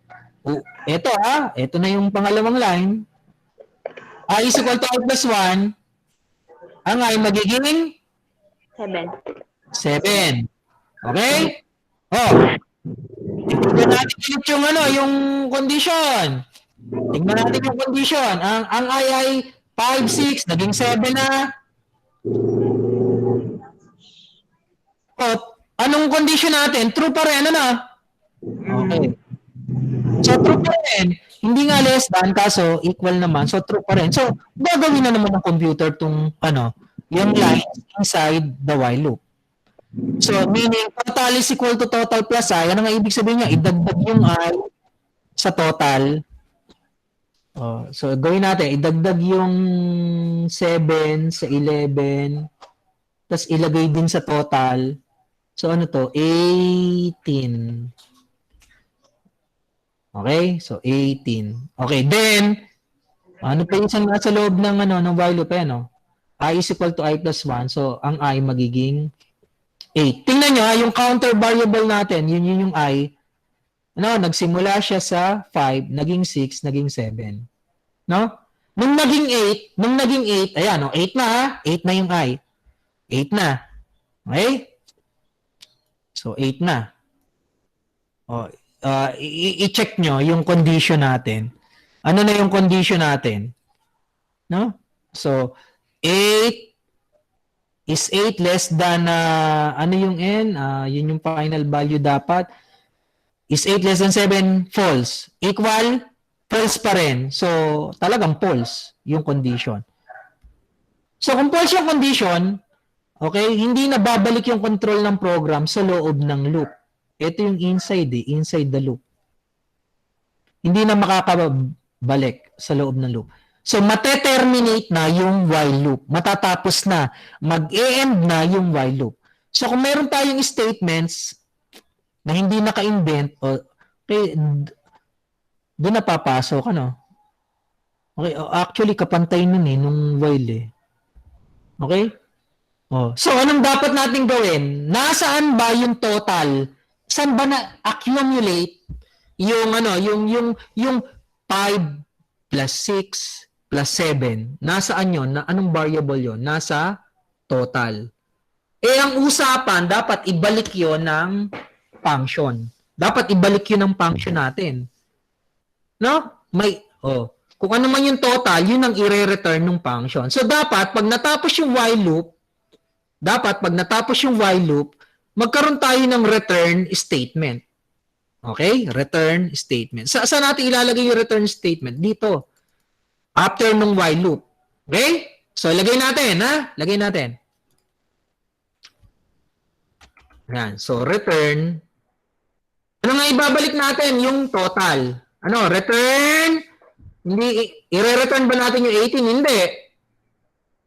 ito na yung pangalawang line. I is equal to I plus 1. Ang I magiging 7. Okay? Tingnan natin ulit yung condition. Tingnan natin yung condition. Ang I ay 5, 6, naging 7 na. anong condition natin? True pa rin, ano? Okay. So, true pa rin. Hindi nga less than, kaso equal naman. So, true pa rin. So, gagawin na naman ng computer tong, yung lines inside the while loop. So, meaning, total is equal to total plus I. Ano nga ibig sabihin niya? Idagdag yung I sa total. So, gawin natin. Idagdag yung 7 sa 11. Tapos, ilagay din sa total. So, ano to? 18. Okay? So, 18. Okay, then, ano pa yung isang nasa loob ng, ng while loop, I is equal to I plus 1. So, ang I magiging 8. Tingnan nyo, yung counter variable natin, yun yung I. Nagsimula siya sa 5, naging 6, naging 7. No? Nung naging 8, ayan, 8 na ha? 8 na yung I. 8 na. Okay? So, 8 na. I-check nyo yung condition natin. Ano na yung condition natin? No? So, 8 is 8 less than, ano yung n? Yun yung final value dapat. Is 8 less than 7 false. Equal, false pa rin. So, talagang false yung condition. So, kung false yung condition, okay, hindi na babalik yung control ng program sa loob ng loop. Ito yung inside the loop. Hindi na makakabalik sa loob ng loop. So, mateterminate na yung while loop. Matatapos na. Mag-e-end na yung while loop. So, kung meron tayong statements na hindi naka-indent, okay, doon na papasok, Okay, actually, kapantay nun nung while Okay? So, anong dapat natin gawin? Nasaan ba yung total? Saan ba na-accumulate yung, yung 5 plus 6 plus 7? Nasaan yun? Anong variable yun? Nasa total. Ang usapan, dapat ibalik yun ng function. Dapat ibalik yun ng function natin. No? Kung ano man yung total, yun ang i-return ng function. So, dapat, pag natapos yung while loop, magkaroon tayo ng return statement. Okay? Return statement. Saan natin ilalagay yung return statement? Dito. After nung while loop. Okay? So, lagay natin, ha? Lagay natin. Yan. So, return. Ano nga ibabalik natin? Yung total. Return. Hindi, i-return ba natin yung 18? Hindi.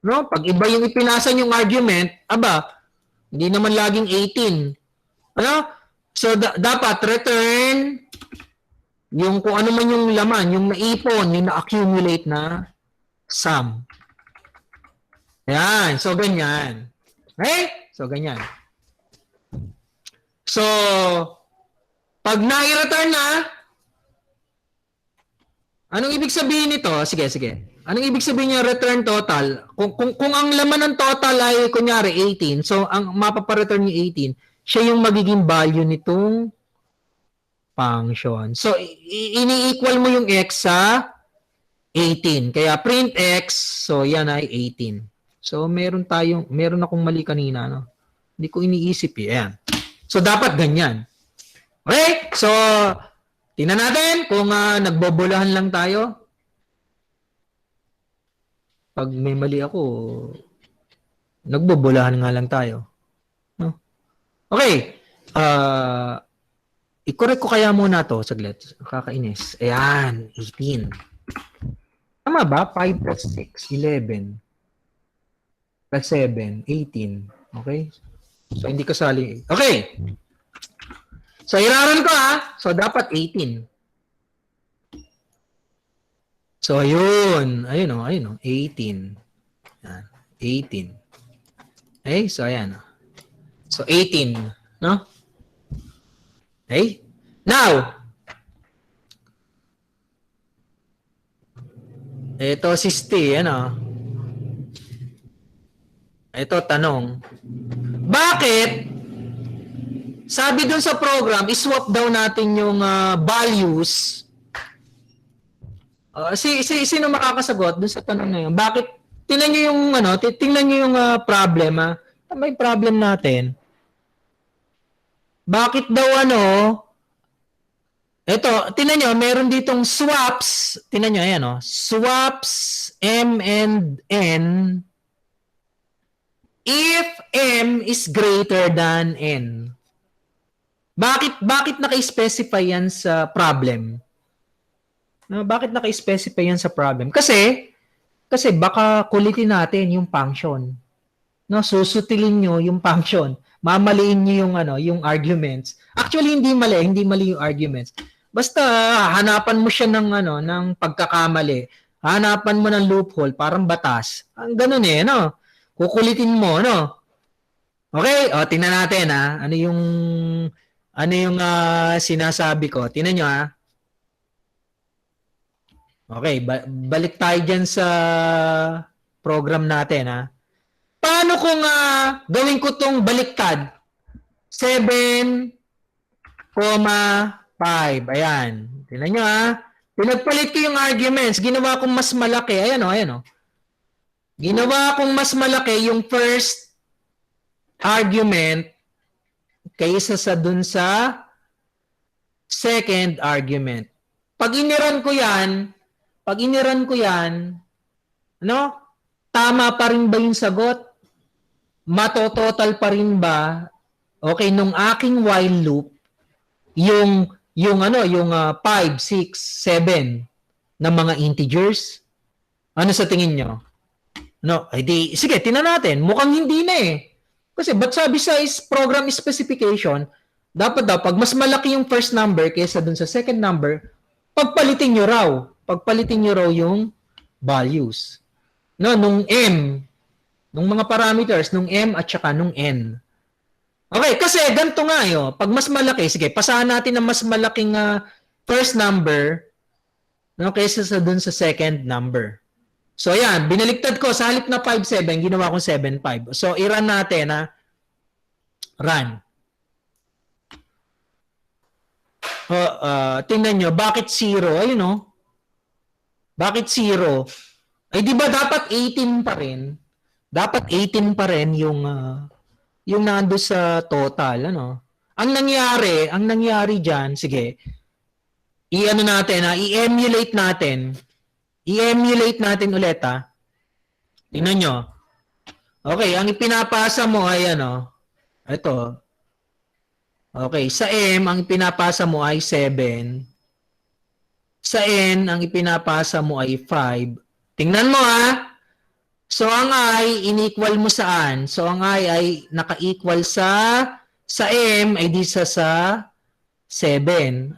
No? Pag iba yung ipinasan yung argument, hindi naman laging 18. So, dapat return yung kung ano man yung laman, yung naipon, yung na-accumulate na sum. Yan. So, ganyan. Okay? So, ganyan. So, pag na-return na, anong ibig sabihin nito? Sige. Anong ibig sabihin niya return total? Kung ang laman ng total ay kunyari 18, so ang mapapareturn niya 18, siya yung magiging value nitong function. So, ini-equal mo yung x sa 18. Kaya print x, so yan ay 18. So, meron akong mali kanina, Hindi ko iniisip yan. So, dapat ganyan. Okay? So, tingnan natin kung nagbobolahan lang tayo. Pag may mali ako, nagbobolahan nga lang tayo. No? Okay. I-correct ko kaya muna to. Saglit. Kakainis. Ayan. 18. Tama ba? 5 plus 6, 11. Plus 7, 18. Okay? So, hindi kasali. Okay. So, iraran ko So, dapat 18. So, ayun. Ayun, 18. Yan. 18. Okay? So, ayan. So, 18. No? Okay? Now, ito si Steve, Ito, tanong. Bakit sabi dun sa program, iswap daw natin yung values. Sino makakasagot dun sa tanong na yun? Bakit? Tingnan nyo yung, tingnan nyo yung problem, May problem natin. Bakit daw ito, tinan nyo, meron ditong swaps. Tinan nyo, ayan swaps M and N if M is greater than N. Bakit naka-specify yan sa problem? No, bakit naka-specify yan sa problem? Kasi baka kulitin natin yung function. No, susutilin nyo yung function. Mamaliin nyo yung arguments. Actually, hindi mali yung arguments. Basta hanapan mo siya ng pagkakamali. Hanapan mo ng loophole, parang batas. Ang ganun no? Kukulitin mo, no? Okay, tingnan natin Ano yung sinasabi ko? Tingnan nyo Okay, balik tayo dyan sa program natin Paano kung gawin ko tong baliktad? 7,5. Ayan. Tingnan nyo Pinagpalit ko yung arguments. Ginawa kong mas malaki. Ayan. Ginawa kong mas malaki yung first argument kaysa sa dun sa second argument. Pag iniran ko yan, tama pa rin ba yung sagot? Matototal pa rin ba? Okay, nung aking while loop, yung 5, 6, 7 na mga integers, ano sa tingin nyo? Sige, tingnan natin. Mukhang hindi na Kasi ba't sabi sa program specification, dapat daw, pag mas malaki yung first number kaysa dun sa second number, pagpalitin nyo raw yung values. Nung M, nung mga parameters, nung M at saka nung N. Okay, kasi ganito nga pag mas malaki, sige, pasahan natin ng mas malaking first number kaysa sa dun sa second number. So, ayan, binaligtad ko. Sa halip na 5,7, ginawa kong 7,5. So, i-run natin, Run. Tingnan nyo, bakit 0? Ayun, Bakit 0? Ay, di ba dapat 18 pa rin? Dapat 18 pa rin yung nando sa total, Ang nangyari dyan, sige, i-emulate natin. I-emulate natin ulit, Tingnan nyo. Okay, ang ipinapasa mo ay ito. Okay, sa M, ang ipinapasa mo ay 7. Sa N, ang ipinapasa mo ay 5. Tingnan mo, So, ang I, in-equal mo saan? So, ang I ay naka-equal sa M, ay di sa 7.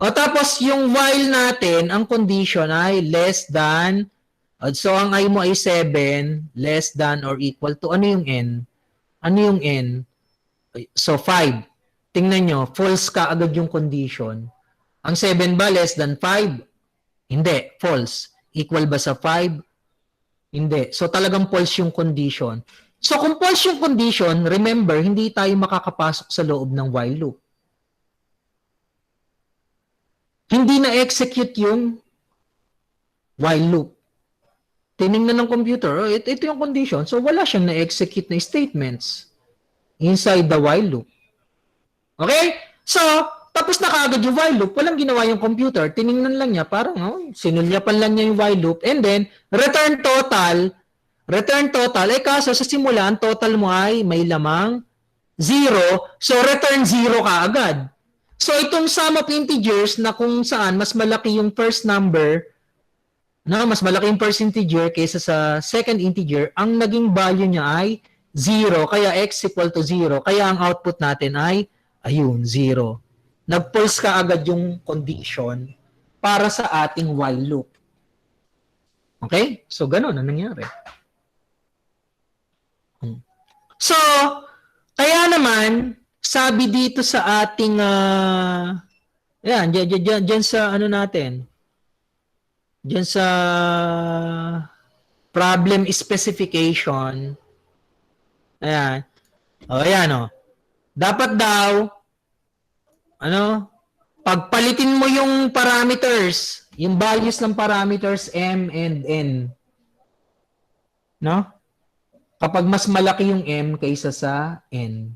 Tapos, yung while natin, ang condition ay less than, so, ang I mo ay 7, less than or equal to, ano yung N? Ano yung N? So, 5. Tingnan nyo, false ka agad yung condition. Ang 7 ba less than 5? Hindi, false. Equal ba sa 5? Hindi. So, talagang false yung condition. So, kung false yung condition, remember, hindi tayo makakapasok sa loob ng while loop. Hindi na-execute yung while loop. Tinignan ng computer, ito yung condition. So, wala siyang na-execute na statements inside the while loop. Okay? So, tapos na kaagad yung while loop, walang ginawa yung computer, tiningnan lang niya, parang sinulyapan lang niya yung while loop, and then, return total, kaso sa simula, ang total mo ay may lamang 0, so return 0 ka agad. So, itong sum of integers na kung saan mas malaki yung first number, mas malaki yung first integer kaysa sa second integer, ang naging value niya ay 0, kaya x equal to 0, kaya ang output natin ay, ayun, 0. Nag-false ka agad yung condition para sa ating while loop. Okay? So, ganun ang nangyari. So, kaya naman, sabi dito sa ating, dyan sa natin, dyan sa problem specification, ayan, dapat daw, pagpalitin mo yung parameters, yung values ng parameters M and N. Kapag mas malaki yung M kaysa sa N.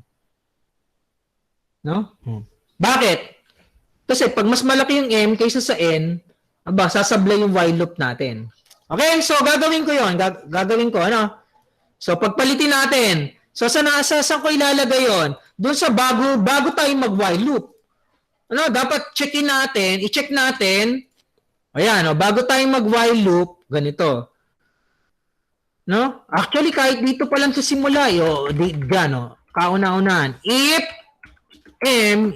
No? Bakit? Kasi pag mas malaki yung m kaysa sa n, sasablay yung while loop natin. Okay? So, gagawin ko yon. Gagawin ko, ano? So, pagpalitin natin. So, saan ko ilalagay yon? Doon sa bago tayo mag-while loop. Ano? Dapat i-check natin. Ayan, bago tayo mag-while loop, ganito. No? Actually, kahit dito pa lang sa simula, kauna-unahan. If m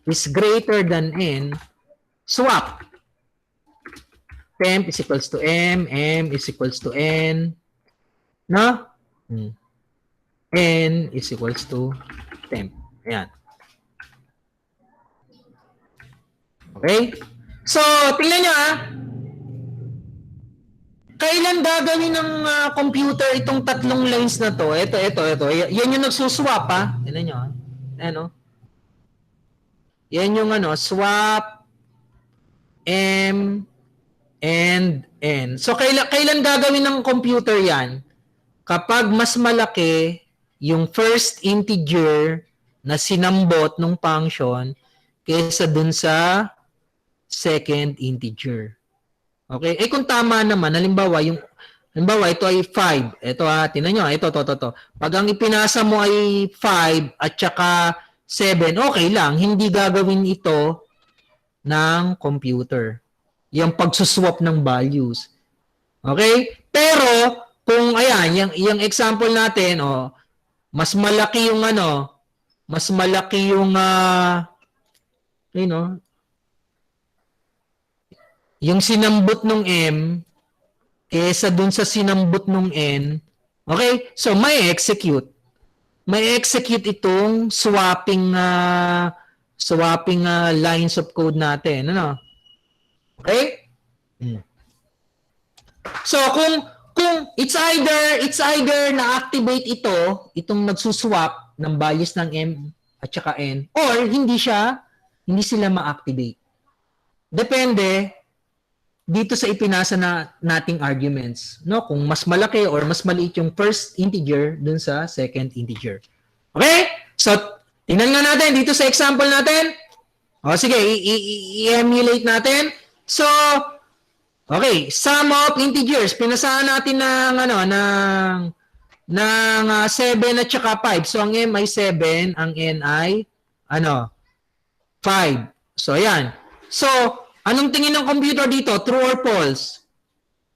is greater than n, swap. Temp is equals to m is equals to n, no? N is equals to temp. Ayan. Okay? So, tingnan nyo kailan gagawin ng computer itong tatlong lines na to? Ito. Yan yung nagsuswap, Tingnan nyo, Ano? Yan yung swap m and n. So, kailan gagawin ng computer yan? Kapag mas malaki yung first integer na sinambot ng function kaysa dun sa second integer. Okay? Kung tama naman, halimbawa, ito ay 5. Ito tingnan nyo, ito. Pag ang ipinasa mo ay 5 at saka 7, okay lang. Hindi gagawin ito ng computer. Yung pagsuswap ng values. Okay? Pero, kung yung example natin, mas malaki yung yung sinambot ng m kaysa dun sa sinambot ng n, okay? So, may execute itong swapping lines of code natin, Okay? So, kung it's either na-activate itong nagsuswap ng values ng m at saka n, or hindi sila ma-activate. Depende dito sa ipinasa nating arguments, kung mas malaki or mas maliit yung first integer dun sa second integer. Okay? So, tingnan nga natin dito sa example natin. Sige, i-emulate natin. So, okay, sum of integers. Pinasahan natin ng 7 at saka 5. So, ang m ay 7, ang n ay 5. So, ayan. So, anong tingin ng computer dito? True or false?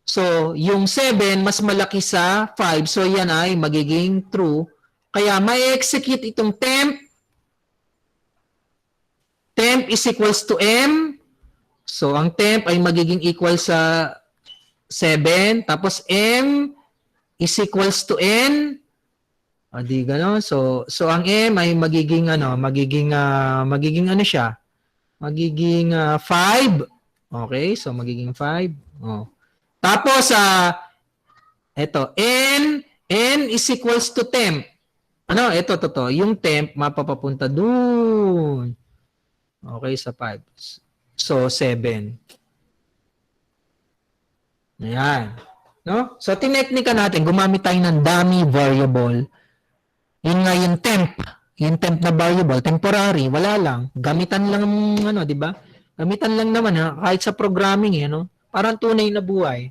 So, yung 7 mas malaki sa 5. So, yan ay magiging true. Kaya, may execute itong temp. Temp is equals to m. So, ang temp ay magiging equal sa 7. Tapos, m is equals to n. Di gano'n. So, ang m ay magiging siya? Magiging 5. Okay, so magiging 5. Tapos, ito, n is equals to temp. Ito. Yung temp, mapapapunta dun. Okay, sa 5. So, 7. Ayan. No? So, tineknika natin, gumamit tayo ng dummy variable. Yun nga yung temp. Yung temp na variable, temporary, wala lang. Gamitan lang di ba? Gamitan lang naman, kahit sa programming, parang tunay na buhay.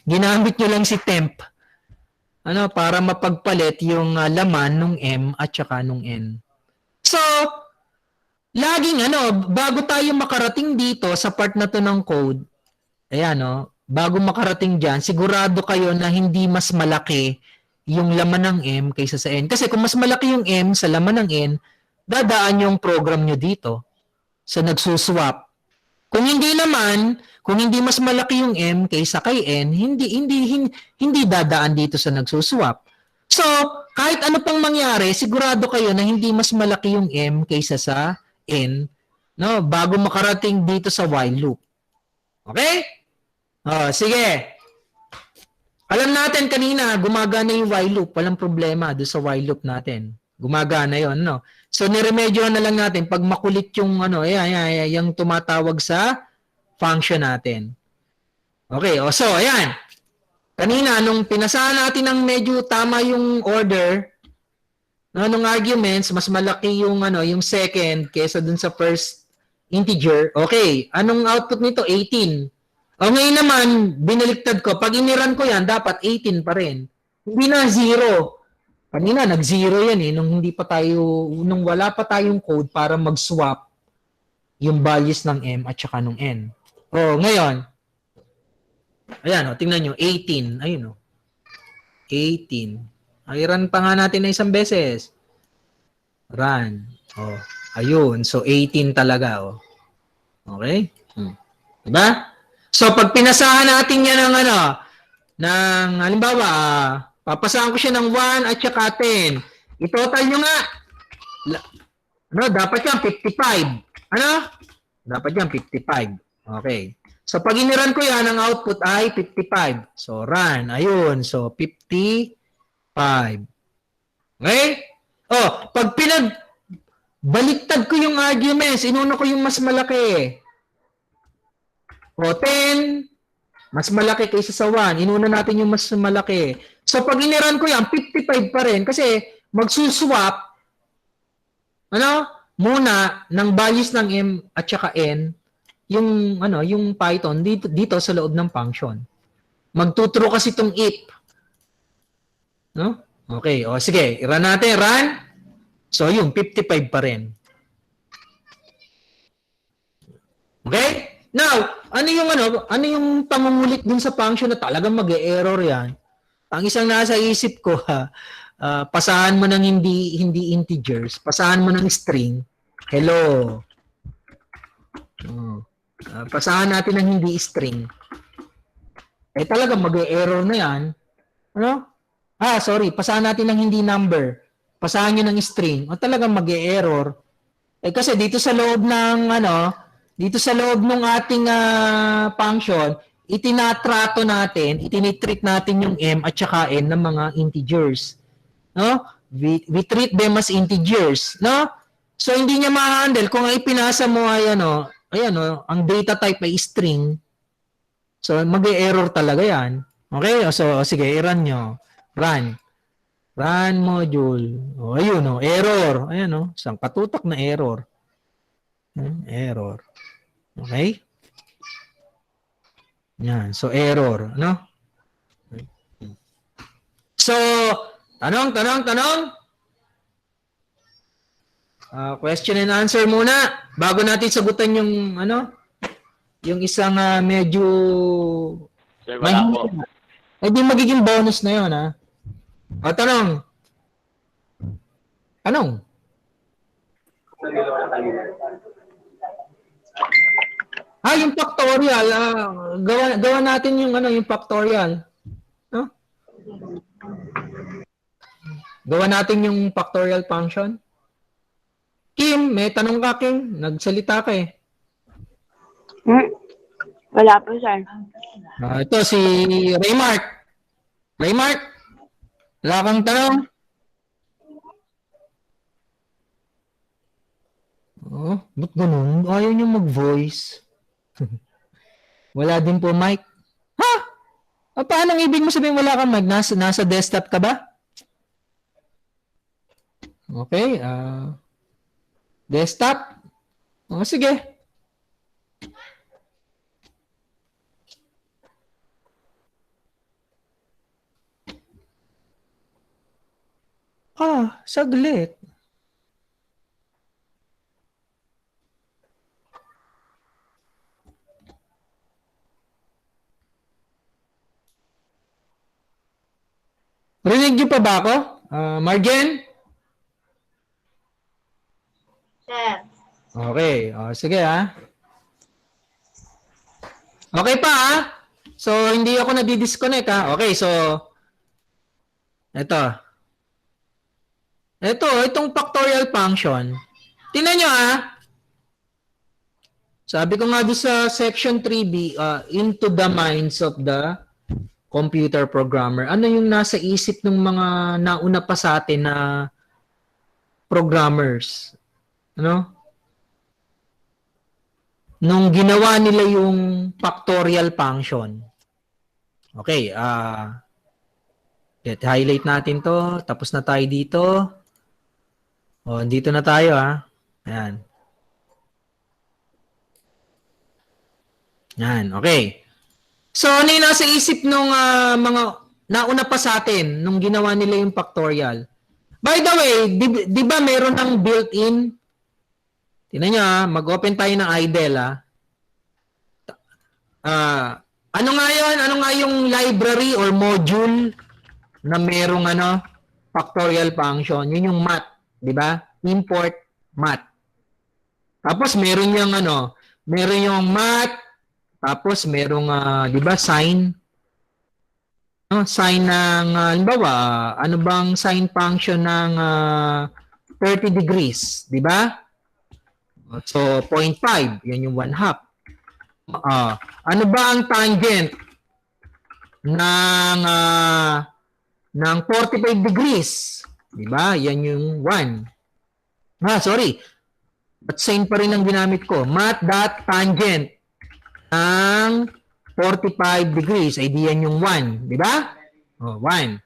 Ginamit nyo lang si temp. Para mapagpalit yung laman nung m at saka nung n. So, laging, bago tayo makarating dito sa part na to ng code, bago makarating dyan, sigurado kayo na hindi mas malaki yung laman ng m kaysa sa n. Kasi kung mas malaki yung m sa laman ng n, dadaan yung program nyo dito sa nagsuswap. Kung hindi mas malaki yung m kaysa kay n, hindi dadaan dito sa nagsuswap. So, kahit ano pang mangyari, sigurado kayo na hindi mas malaki yung m kaysa sa n, bago makarating dito sa while loop. Okay? Sige. Alam natin kanina, gumagana yung while loop. Walang problema doon sa while loop natin. Gumagana yon, So, niremedyo na lang natin pag makulit yung, yung tumatawag sa function natin. Okay, so, ayan. Kanina, nung pinasahan natin ng medyo tama yung order, No, nung arguments, mas malaki yung yung second kaysa dun sa first integer. Okay, anong output nito? 18. O ngayon naman, binaliktad ko. Pag iniran ko yan, dapat 18 pa rin. Hindi na 0. Kanina, nag-0 yan nung wala pa tayong code para mag-swap yung values ng m at saka nung n. O, ngayon, ayan, tingnan nyo, 18. Ayun, 18. Ay, run pa nga natin na isang beses. Run. Oh, ayun. So, 18 talaga, Okay? Diba? So, pag pinasahan natin yan ng halimbawa, papasahan ko siya ng 1 at saka 10. I-total nyo nga. Dapat yan 55. Dapat yan 55. Okay. So, pag iniran ko yan, ang output ay 55. So, run. Ayun. So, 55. Okay? Oh, pag baliktad ko yung arguments, inuna ko yung mas malaki. O, 10, mas malaki kaysa sa 1. Inuna natin yung mas malaki. So, pag iniran ko yan, 55 pa rin. Kasi, magsuswap, muna, ng values ng m at saka n, yung Python, dito sa loob ng function. Magtuturo kasi itong if. No? Okay. O, sige. I-run natin. Run. So, yung 55 pa rin. Okay? Now, ano yung pangungulit dun sa function na talagang mag-e-error yan? Ang isang nasa isip ko, pasahan mo ng hindi integers, pasahan mo ng string, hello. Pasahan natin ng hindi string. Talagang mag-e-error na yan. Sorry, pasahan natin ng hindi number. Pasahan nyo ng string. Talagang mag-e-error. Kasi dito sa loob ng dito sa loob ng ating function, itinatrato natin, itinitreat natin yung m at saka n ng mga integers. No? We treat them as integers. No? So, hindi niya ma-handle. Kung ipinasa mo ay ang data type ay string, so mag-e-error talaga yan. Okay? So, sige, i-run nyo. Run. Run module. Ayun, error. Ayan, isang patutok na error. Error. Okay? Yan. So, error. So, tanong. Question and answer muna. Bago natin sagutan yung, yung isang medyo... Sir, wala po. Di magiging bonus na yun, tanong. Yung factorial. Gawa natin yung yung factorial. Gawa natin yung factorial function. Kim, may tanong ka, Kim. Nagsalita ka eh. Wala po, sir. Ito si Raymark. Raymark, wala kang tanong? Ba't ganun? Ayaw niyo mag-voice. Wala din po mic. Paano ang ibig mo sabihin wala kang mic? Nasa desktop ka ba? Okay. Desktop? Sige. Saglit. Rinig niyo pa ba ako? Margen? Sir. Okay. Sige Okay pa So, hindi ako nadi-disconnect Okay, so itong factorial function. Tingnan nyo Sabi ko nga doon sa section 3B, into the minds of the computer programmer. Ano yung nasa isip ng mga nauna pa sa atin na programmers? Nung ginawa nila yung factorial function. Okay, highlight natin to. Tapos na tayo dito. O, dito na tayo, ha? Ayan. Yan, okay. So, ano yung nasa isip nung mga nauna pa sa atin nung ginawa nila yung factorial? By the way, di ba meron ng built-in? Tingnan nyo, mag-open tayo ng idle, ha? Ano nga yun? Ano nga yung library or module na merong factorial function? Yun yung math, di ba? Import math. Tapos meron yung meron yung math, tapos merong di ba sign? Sign ng halimbawa, ano bang sign function ng 30 degrees, di ba? So 0.5, yan yung 1/2. Ano ba ang tangent ng 45 degrees? Di ba? Yan yung 1. Sorry. But same pa rin ang ginamit ko. Math.tangent ng 45 degrees. Ay di yan yung 1. Di ba? 1.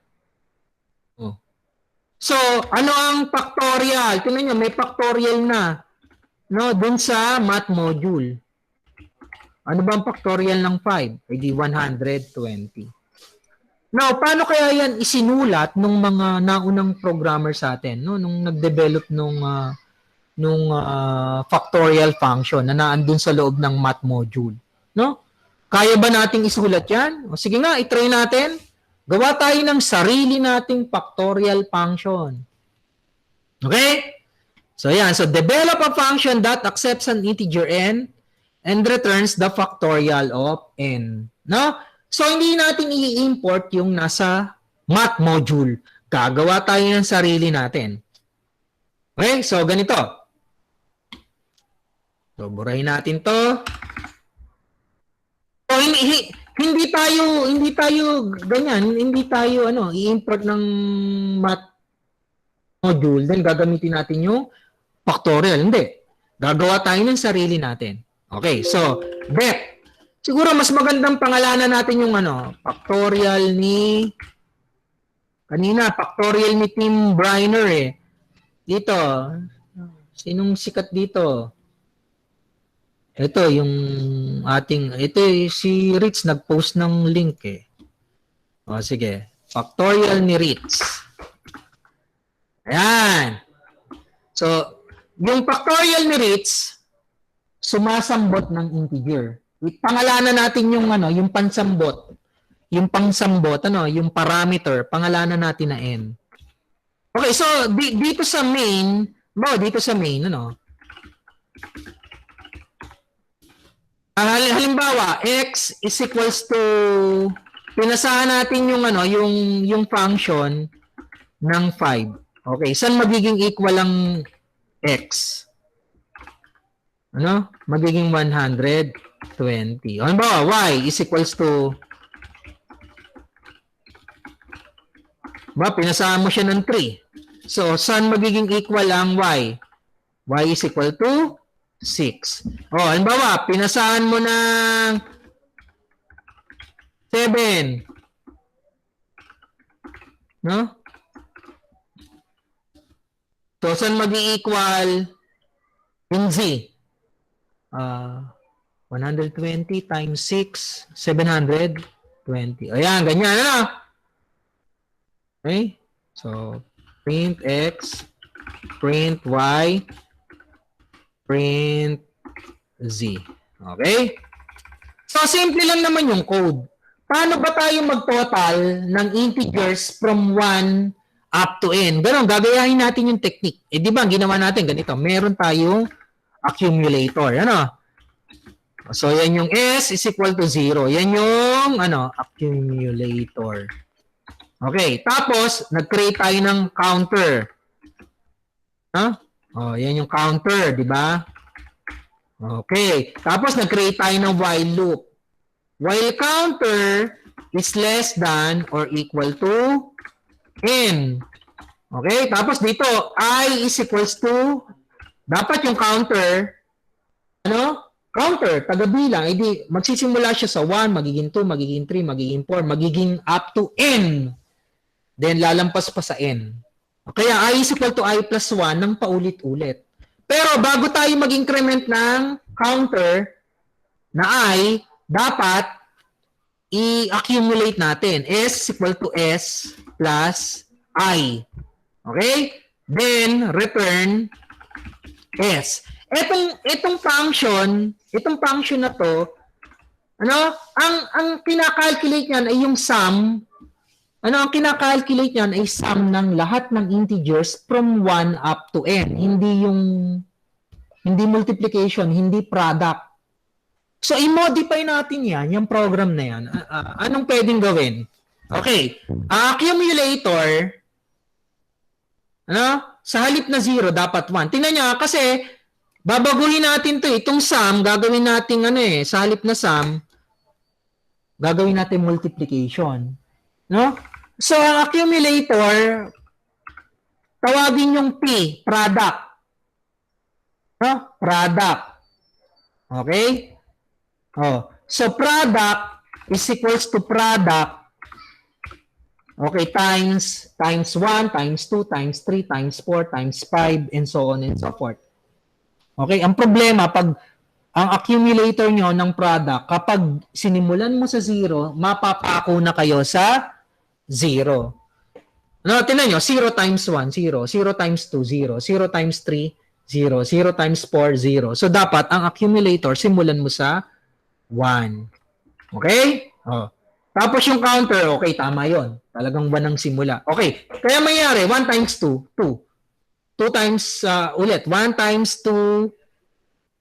So, ano ang factorial? Tingnan nyo, may factorial na. Dun sa math module. Ano ba ang factorial ng 5? Ay di 120. Now, paano kaya yan isinulat nung mga naunang programmer sa atin, nung nag-develop nung factorial function na naandun sa loob ng math module, Kaya ba nating isulat yan? O sige nga, i-try natin. Gawa tayo ng sarili nating factorial function. Okay? So yan, so develop a function that accepts an integer n and returns the factorial of n. So, hindi natin i-import yung nasa math module. Gagawa tayo ng sarili natin. Okay? So, ganito. So, burahin natin to. So, hindi tayo ganyan. Hindi tayo, i-import ng math module. Then, gagamitin natin yung factorial. Hindi. Gagawa tayo ng sarili natin. Okay, so, bet. Siguro mas magandang pangalanan natin yung factorial ni Tim Briner Dito, sinong sikat dito? Ito yung si Ritz nag-post ng link O sige, factorial ni Ritz. Ayan. So, yung factorial ni Ritz sumasambot ng integer. Pangalanan natin yung yung pansambot. Yung pangsambot, yung parameter, pangalanan natin na n. Okay, so dito sa main, halimbawa, x is equals to pinasahan natin yung function ng 5. Okay, saan magiging equal ang x? Magiging 120. Halimbawa, y is equals to pinasahan mo siya ng 3. So, saan magiging equal ang y? Y is equal to 6. Halimbawa, pinasahan mo ng 7. So, saan mag-i-equal yung z? 120 times 6, 720. Ayan, ganyan, Okay? So, print x, print y, print z. Okay? So, simple lang naman yung code. Paano ba tayo mag-total ng integers from 1 up to n? Ganon, gagayahin natin yung technique. Di ba, ginawa natin ganito. Meron tayong accumulator. So, yan yung s is equal to 0. Yan yung accumulator. Okay. Tapos, nag-create tayo ng counter. Yan yung counter, di ba? Okay. Tapos, nag-create tayo ng while loop. While counter is less than or equal to n. Okay. Tapos, dito, I is equals to, dapat yung counter, counter, taga-bilang, edi magsisimula siya sa 1, magiging 2, magiging 3, magiging 4, magiging up to n. Then, lalampas pa sa n. Kaya I is equal to I plus 1 ng paulit-ulit. Pero bago tayo mag-increment ng counter na I, dapat i-accumulate natin. S equal to S plus I. Okay? Then, return S. Itong function na to, ang kina-calculate niyan ay yung sum. Ang kina-calculate niyan ay sum ng lahat ng integers from 1 up to n. Hindi multiplication, hindi product. So, i-modify natin yan, yung program na yan. Anong pwedeng gawin? Okay. Accumulator, sa halip na 0, dapat 1. Tingnan nyo, kasi, babaguhin natin to. Itong sum, gagawin natin, sa halip na sum, gagawin natin multiplication. No? So, ang accumulator, tawagin yung P, product. Product. Okay? So, product is equals to product, okay, times 1, times 2, times 3, times 4, times 5, and so on and so forth. Okay? Ang problema, pag ang accumulator nyo ng product, kapag sinimulan mo sa 0, mapapako na kayo sa 0. Tingnan nyo, 0 times 1, 0. 0 times 2, 0. 0 times 3, 0. 0 times 4, 0. So, dapat ang accumulator, simulan mo sa 1. Okay? Tapos yung counter, okay, tama yon. Talagang 1 ang simula. Okay. Kaya mayayari, 1 times 2, 2. 2 times, ulit, 1 times 2,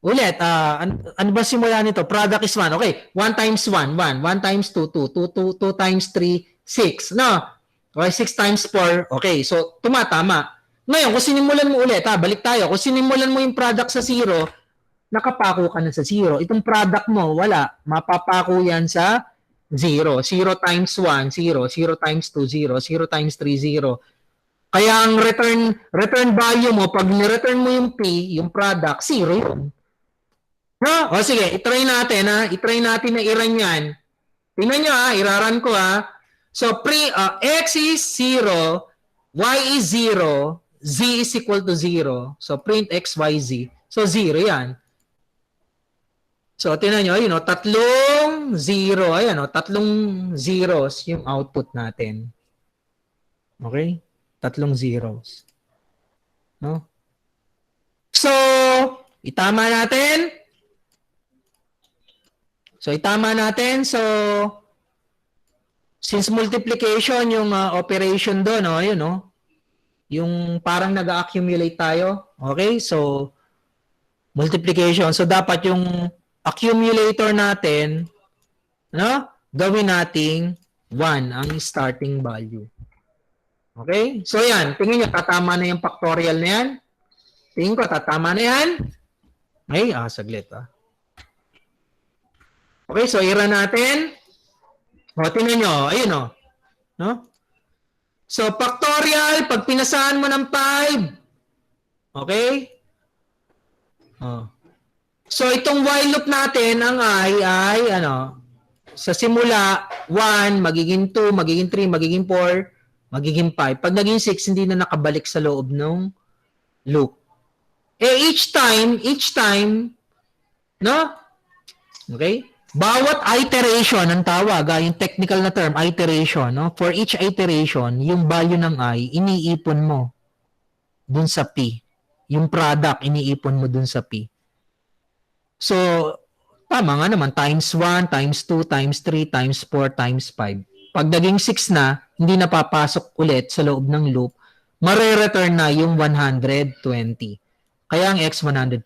ulit, ano ba simula nito? Product is 1. Okay, 1 times 1, 1. 1 times 2, 2. 2 times 3, 6. No? Okay, 6 times 4. Okay, so, tumatama. Ngayon, kung sinimulan mo ulit, balik tayo. Kung sinimulan mo yung product sa 0, nakapako ka na sa 0. Itong product mo, wala. Mapapako yan sa 0. 0 times 1, 0. 0 times 2, 0. 0 times 3, 0. Kaya ang return value mo, pag ni-return mo yung P, yung product, 0 yun. O sige, itry natin I-try natin na i-run yan. Tingnan nyo i-run ko So, X is 0, Y is 0, Z is equal to 0. So, print X, Y, Z. So, 0 yan. So, tingnan nyo, tatlong 0. Ayan, tatlong zeros yung output natin. Okay? Tatlong zeros. No? So, itama natin. So, since multiplication yung operation doon, yung parang nag-accumulate tayo. Okay? So, multiplication. So, dapat yung accumulator natin, gawin nating 1 ang starting value. Okay? So, yan. Tingin nyo, tatama na yung factorial na yan. Tingin ko, tatama na yan. Ay, saglit Okay, so i-run natin. Tingnan nyo, ayun no? So, factorial, pag pinasahan mo ng 5. Okay? So, itong while loop natin, ang I ay, sa simula, 1, magiging 2, magiging 3, magiging 4, magiging 5. Pag naging 6, hindi na nakabalik sa loob ng loop. Each time, no? Okay? Bawat iteration, ang tawag, yung technical na term, iteration, no? For each iteration, yung value ng I, iniipon mo dun sa P. Yung product, iniipon mo dun sa P. So, tama nga naman, times 1, times 2, times 3, times 4, times 5. Pag naging 6 na, hindi na papasok ulit sa loob ng loop, mare-return na yung 120. Kaya ang X 120.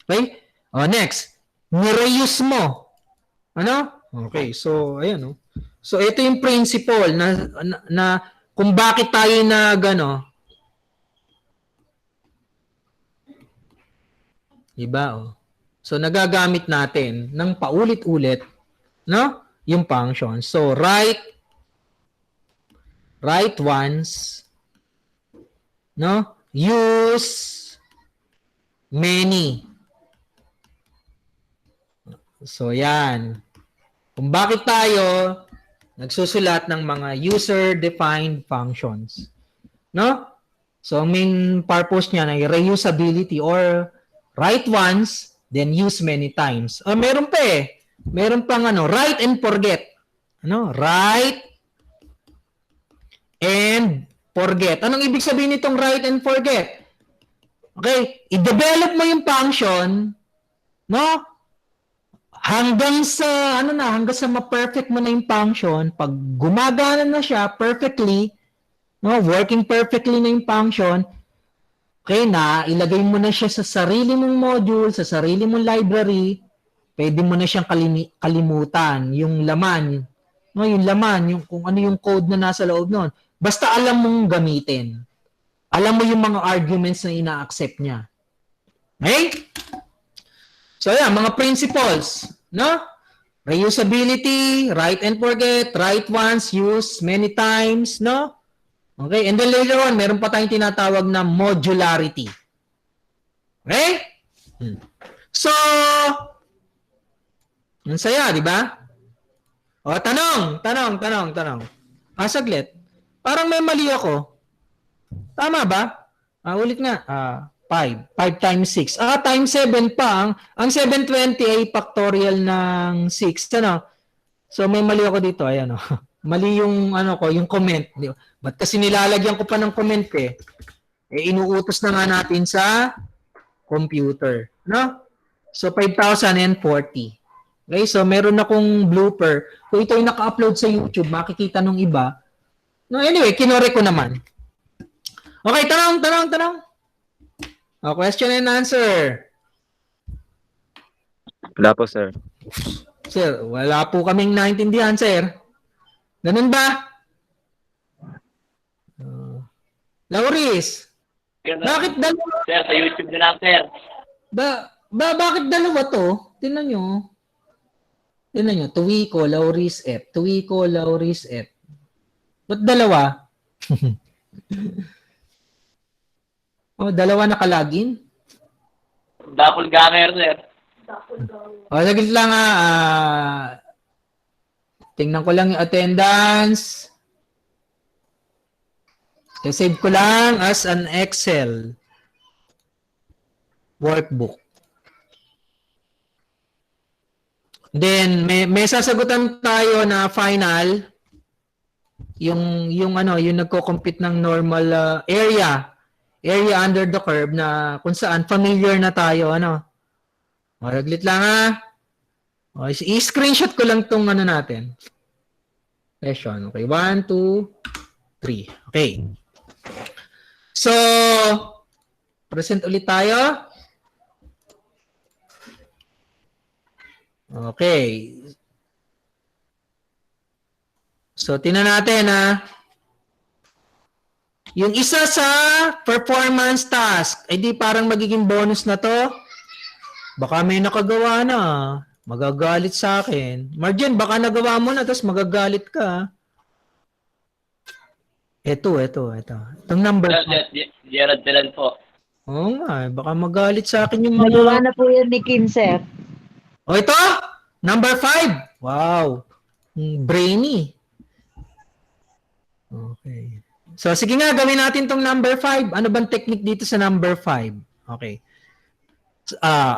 Okay? Next. Ni-reuse mo. Okay, so, ayan, So, ito yung principle na kung bakit tayo diba, So, nagagamit natin ng paulit-ulit, yung function. So, write once, use many. So, yan. Kung bakit tayo nagsusulat ng mga user-defined functions. No? So, ang main purpose niya ay reusability or write once, then use many times. Meron pa eh. Meron pang write and forget. Write and forget. Anong ibig sabihin nitong write and forget? Okay, i-develop mo yung function, no? Hanggang sa ma-perfect mo na yung function, pag gumagana na siya perfectly, no, working perfectly na yung function, okay na, ilagay mo na siya sa sarili mong module, sa sarili mong library, pwede mo na siyang kalimutan, yung laman, no, yung kung ano yung code na nasa loob nun. Basta alam mong gamitin. Alam mo yung mga arguments na ina-accept niya. Okay? So, yan, mga principles, no? Reusability, write and forget, write once, use many times, no? Okay, and then later on, meron pa tayong tinatawag na modularity. Okay? So, ang saya, di ba? O, tanong. Saglit. Parang may mali ako. Tama ba? Ulit nga. 5. 5 times 6. Times 7 pa. Ang 720 ay factorial ng 6. So, may mali ako dito. Ayan, mali yung, yung comment. Ba't kasi nilalagyan ko pa ng comment eh? Inuutos na nga natin sa computer. No? So, 5,040. Okay, so meron akong blooper. Kung ito ay naka-upload sa YouTube, makikita nung iba. No, anyway, kinore ko naman. Okay, tanong. Question and answer. Wala po, sir. Sir, wala po kaming naintindihan, sir. Ganun ba? Lauris, bakit dalawa? Sir, sa YouTube na lang, sir. Bakit dalawa to? Tingnan nyo. Tuwiko, Lauris F. Ba't dalawa? Dalawa nakalagin? Doppelganger, sir. Saglit lang tingnan ko lang yung attendance. Save ko lang as an Excel workbook. Then may sasagutan tayo na final yung nagko-compute ng normal area under the curve na kung saan familiar na tayo Maglit lang i-screenshot ko lang tong natin. Session. Okay, 1 2 3. Okay. So present ulit tayo. Okay. So, tingnan natin yung isa sa performance task, di parang magiging bonus na to. Baka may nakagawa na. Magagalit sa akin. Marjan, baka nagawa mo na, tapos magagalit ka. Ito. Itong number. Gerard Telan po. Oo nga, baka magalit sa akin yung mga... Nagawa na po yan ni Kim, sir. Ito? Number 5. Wow. Brainy. Okay. So, sige nga, gawin natin tong number 5. Ano bang technique dito sa number 5? Okay.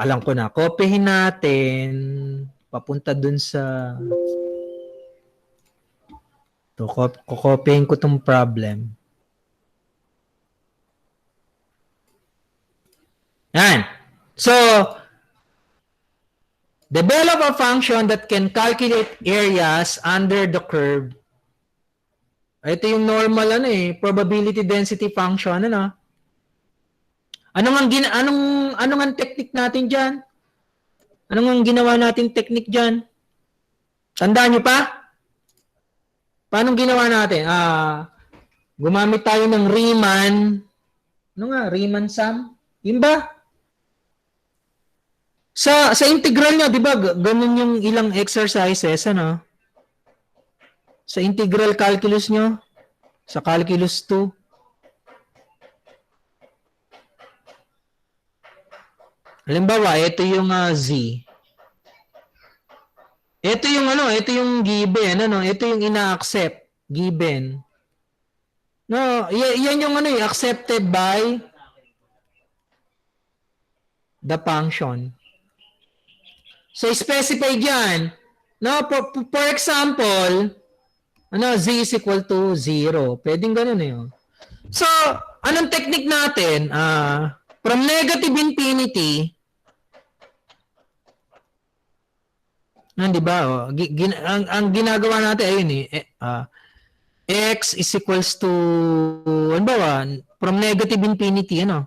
Alam ko na. Kopyahin natin. Papunta dun sa... Kukopyahin ko tong problem. Yan. So, develop a function that can calculate areas under the curve. Ito yung normal probability density function Anong ang technique natin diyan? Anong ang ginawa nating technique diyan? Tandaan niyo pa? Paano ginawa natin? Gumamit tayo ng Riemann. Riemann sum? Yun ba? Sa integral niya, 'di ba? Ganun yung ilang exercises Sa integral calculus nyo, sa calculus 2. Halimbawa, ito yung z. Ito yung ito yung given, ito yung ina-accept, given. No, yan yung ano accepted by the function. So specify diyan. No, for example, z is equal to 0. Pwedeng ganun eh. So, anong technique natin? From negative infinity, di ba? Ang ginagawa natin ayun x is equals to ano ba? From negative infinity, ano?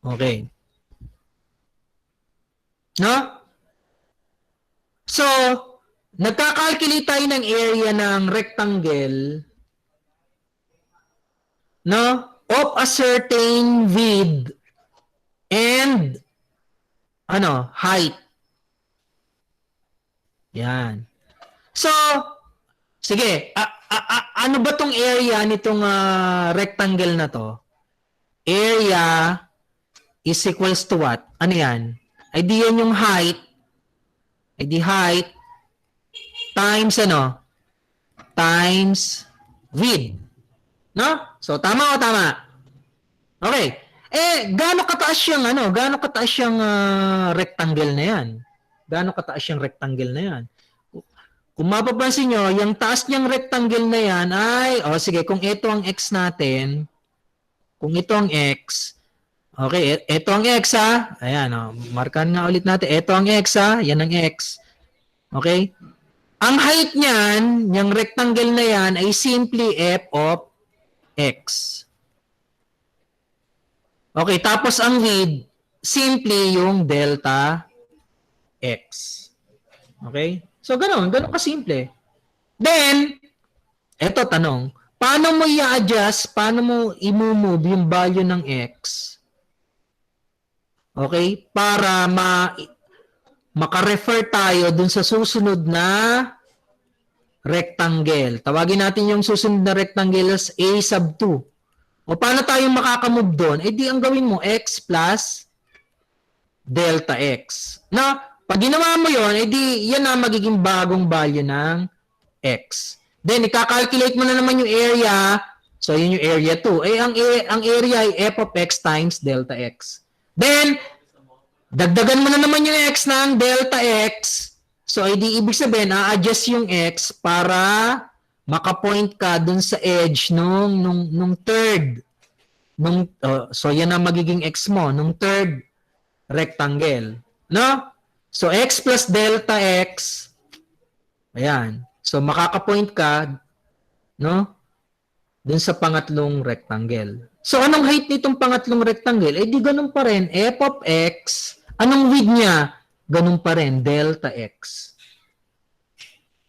Okay. No? So, nagka-calculate tayo ng area ng rectangle, no? Of a certain width and height. Yan. So, sige, ano ba tong area nitong rectangle na to? Area is equals to what? Ano yan? Ay di yan yung height. Ay di height times times width. No? So, tama o tama? Okay. Gaano kataas yung rectangle na yan? Gaano kataas yung rectangle na yan? Kung mapapansin nyo, yung taas niyang rectangle na yan ay, sige, kung ito ang x natin, kung ito ang x, okay, ito ang x ayan, markan nga ulit natin, ito ang x yan ang x. Okay? Ang height niyan, yung rectangle na yan ay simply f of x. Okay, tapos ang width, simply yung delta x. Okay? So, ganun kasimple. Then, eto tanong, paano mo i-adjust, paano mo i-move yung value ng x? Okay? Para maka-refer tayo dun sa susunod na rectangle. Tawagin natin yung susunod na rectangle as a sub 2. O paano tayo makakamove doon? Di ang gawin mo, x plus delta x. Na, pag ginawa mo yun, di yan na magiging bagong value ng x. Then, ika-calculate mo na naman yung area. So, yun yung area 2. Ang area ay f of x times delta x. Then, dagdagan mo na naman yung x ng delta x. So, di ibig sabihin, a-adjust yung x para makapoint ka dun sa edge nung third. So, yan ang magiging x mo, nung third rectangle. No? So, x plus delta x, ayan. So, makakapoint ka, no? Dun sa pangatlong rectangle. So, anong height nitong pangatlong rectangle? Di ganun pa rin, f of x. Anong width niya? Ganun pa rin, delta x.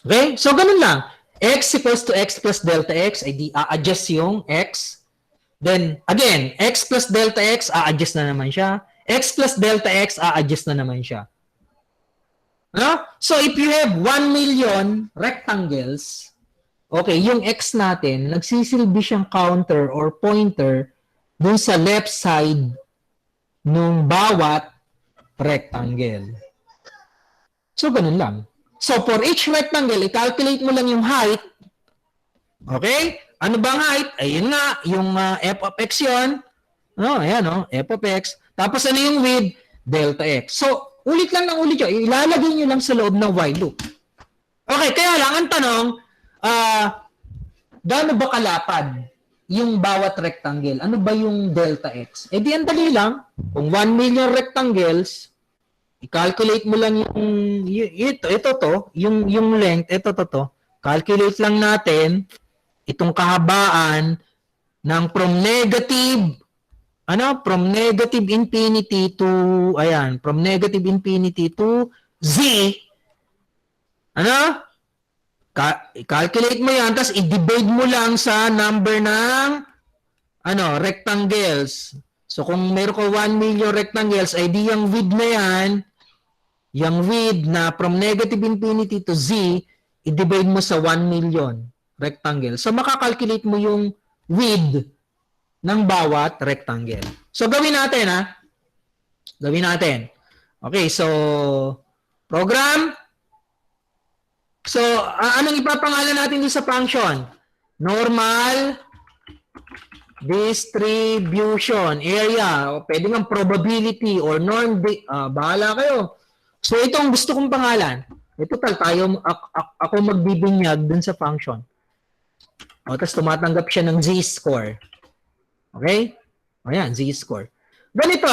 Okay? So, ganun lang. X equals to x plus delta x, di a-adjust yung x. Then, again, x plus delta x, a-adjust na naman siya. X plus delta x, a-adjust na naman siya. No? So, if you have 1 million rectangles, okay, yung x natin, nagsisilbi siyang counter or pointer dun sa left side nung bawat rectangle. So, ganun lang. So, for each rectangle, i-calculate mo lang yung height. Okay? Ano bang height? Ayun nga, yung f of x yun. Ayan, f of x. Tapos, ano yung width? Delta x. So, ulit lang ng ulit yun. Ilalagay nyo lang sa loob ng while loop. Okay, kaya lang, ang tanong, gaano ba kalapad yung bawat rectangle? Ano ba yung delta x? Di ang dali lang. Kung 1 million rectangles, i-calculate mo lang yung length, ito. Calculate lang natin itong kahabaan ng from negative infinity to z. I-calculate mo yan, tapos i-divide mo lang sa number ng rectangles. So, kung meron ko 1 million rectangles, ay di yung width na yan, yung width na from negative infinity to z, i-divide mo sa 1 million rectangles. So, makakalculate mo yung width ng bawat rectangle. So, gawin natin, Gawin natin. Okay, so, program. So, anong ipapangalan natin dito sa function? normal distribution area. O, pwede nga probability or norm. Bahala kayo. So, ito ang gusto kong pangalan. Ito tayo, ako magbibinyag dun sa function. O, tapos tumatanggap siya ng z-score. Okay? O yan, z-score. Ganito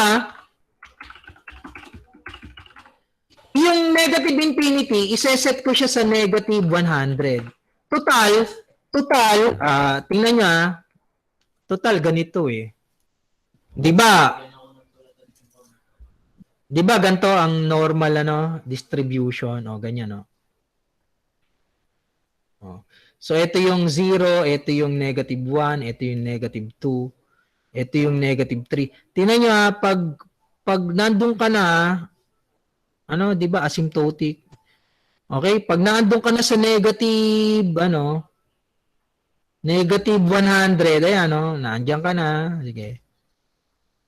yung negative infinity, iseset ko siya sa negative 100. Total, tingnan nyo total ganito eh. Di ba ganito ang normal distribution o ganyan So ito yung 0, ito yung negative 1, ito yung negative 2, ito yung negative 3. Tingnan nyo pag nandun ka na di ba asymptotic. Okay, pag nandun ka na sa negative negative 100, ayan nandiyan ka na. Sige.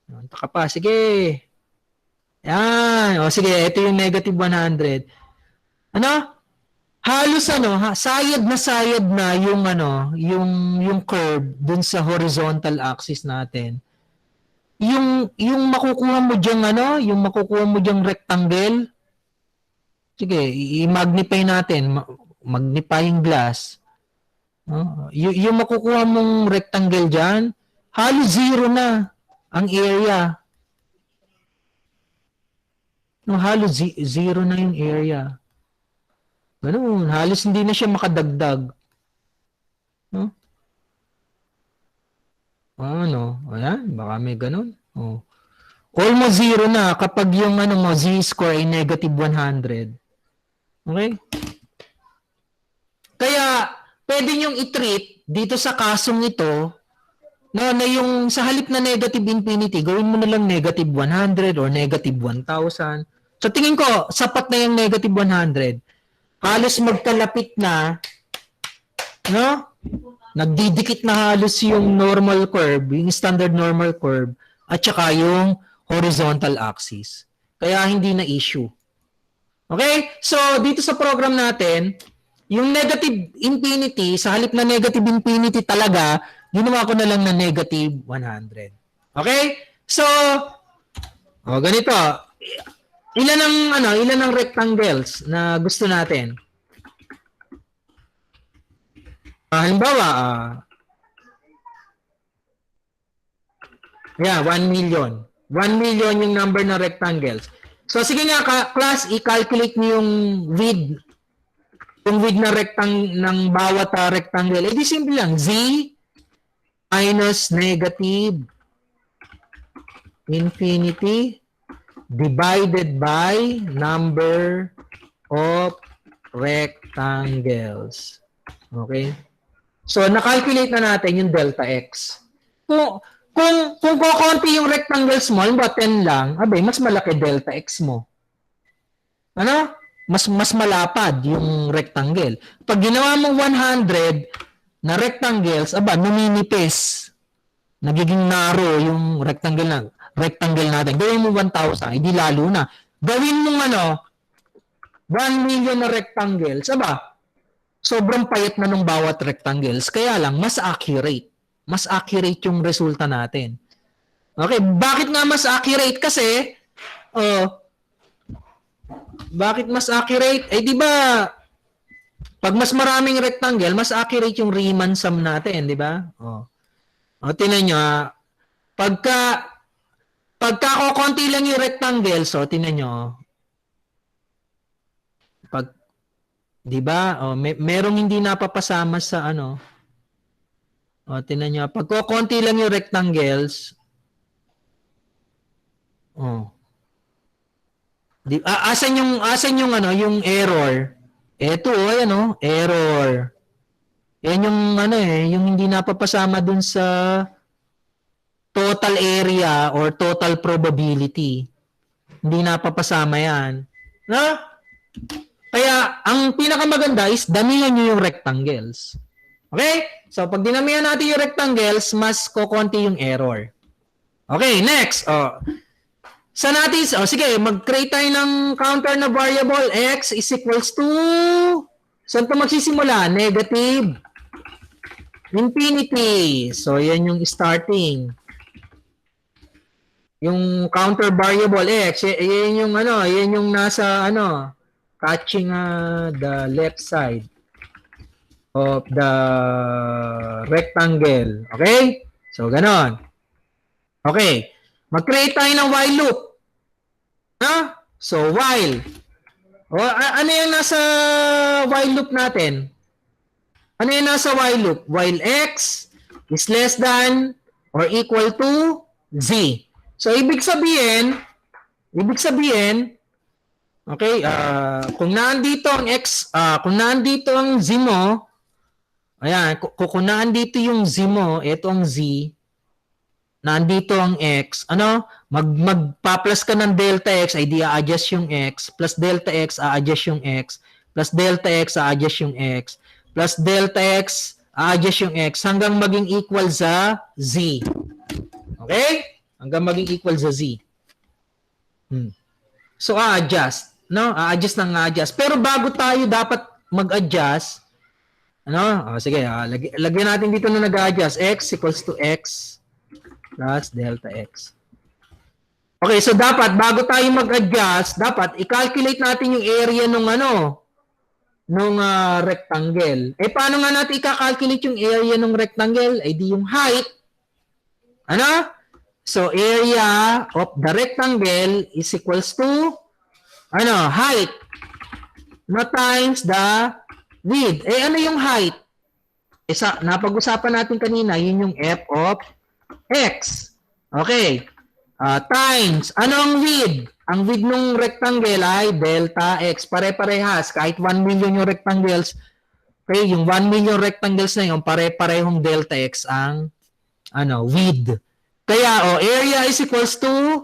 Nanta ka pa, sige. Yan. O sige, ito yung negative 100. Halos sayad na yung curve dun sa horizontal axis natin. Yung makukuha mo diyang rectangle. Sige, i-magnify natin, magnifying glass. Yung makukuha mong rectangle diyan, halos zero na ang area. Halos zero na yung area. Ganun, halos hindi na siya makadagdag. Ayan, baka may ganun. Almost zero na kapag yung z-score ay negative 100. Okay? Kaya, pwede nyong i-treat dito sa kasong ito na yung sa halip na negative infinity, gawin mo na lang negative 100 or negative 1,000. So, tingin ko, sapat na yung negative 100. Halos magkalapit na, nagdidikit na halos yung normal curve, yung standard normal curve, at saka yung horizontal axis. Kaya hindi na issue. Okay? So, dito sa program natin, yung negative infinity, sa halip na negative infinity talaga, ginawa ko na lang na negative 100. Okay? So, ganito. Ilan ang rectangles na gusto natin? Halimbawa, 1 million. 1 million yung number ng rectangles. So, sige nga, class, i-calculate niyo yung width. Yung width ng bawat rectangle. Di simple lang. Z minus negative infinity divided by number of rectangles. Okay? So, na-calculate na natin yung delta x. Kung kukunti yung rectangles mo, yung 10 lang, mas malaki delta x mo. Mas malapad yung rectangle. Pag ginawa mo 100 na rectangles, numinipis. Nagiging narrow yung rectangle natin. Gawin mo 1,000, hindi lalo na. Gawin mo 1 million na rectangles, sobrang payat na ng bawat rectangles. Kaya lang, mas accurate. Mas accurate yung resulta natin. Okay, bakit nga mas accurate? Kasi, bakit mas accurate? Di ba, pag mas maraming rectangle, mas accurate yung Riemann sum natin, di ba? Tingnan nyo, pagka kukonti lang yung rectangle, so tingnan nyo, di ba? Merong hindi napapasama sa tingnan nyo, pag kukonti lang yung rectangles, asan yung error? Ito, error. Yan yung yung hindi napapasama dun sa total area or total probability. Hindi napapasama yan. Kaya, ang pinakamaganda is damihan nyo yung rectangles. Okay? So, pag dinamihan natin yung rectangles, mas kukonti yung error. Okay, next. Sige, mag-create tayo ng counter na variable x is equals to, saan ito magsisimula? Negative Infinity. So, yan yung starting. Yung counter variable x, yan yung yan yung nasa catching the left side of the rectangle. Okay? So, ganon. Okay. Mag-create tayo ng while loop. So, while. Ano yung nasa while loop natin? Ano yung nasa while loop? While x is less than or equal to z. So, ibig sabihin, okay, kung nandito ang x, kung nandito ang z mo, ayan, kung nandito yung z mo, ito ang z, nandito ang x, magpa-plus ka ng delta x, ay di a-adjust yung x, plus delta x, a-adjust yung x, plus delta x, a-adjust yung x, plus delta x, a-adjust yung x, hanggang maging equal sa z. Okay? Hanggang maging equal sa z. So, a-adjust. A-adjust ng a-adjust. Pero bago tayo dapat mag-adjust, sige, lagyan natin dito na nag-adjust. X equals to x plus delta x. Okay, so dapat bago tayo mag-adjust, dapat i-calculate natin yung area nung rectangle. Paano nga natin i-calculate yung area nung rectangle? Di yung height. So, area of the rectangle is equals to height times the width. Ano yung height? Napag-usapan natin kanina, yun yung f of x. Okay. Times, ano ang width? Ang width ng rectangle ay delta x. Pare-parehas. Kahit 1 million yung rectangles, okay, yung 1 million rectangles na yun, pare-parehong delta x ang width. Kaya, area is equals to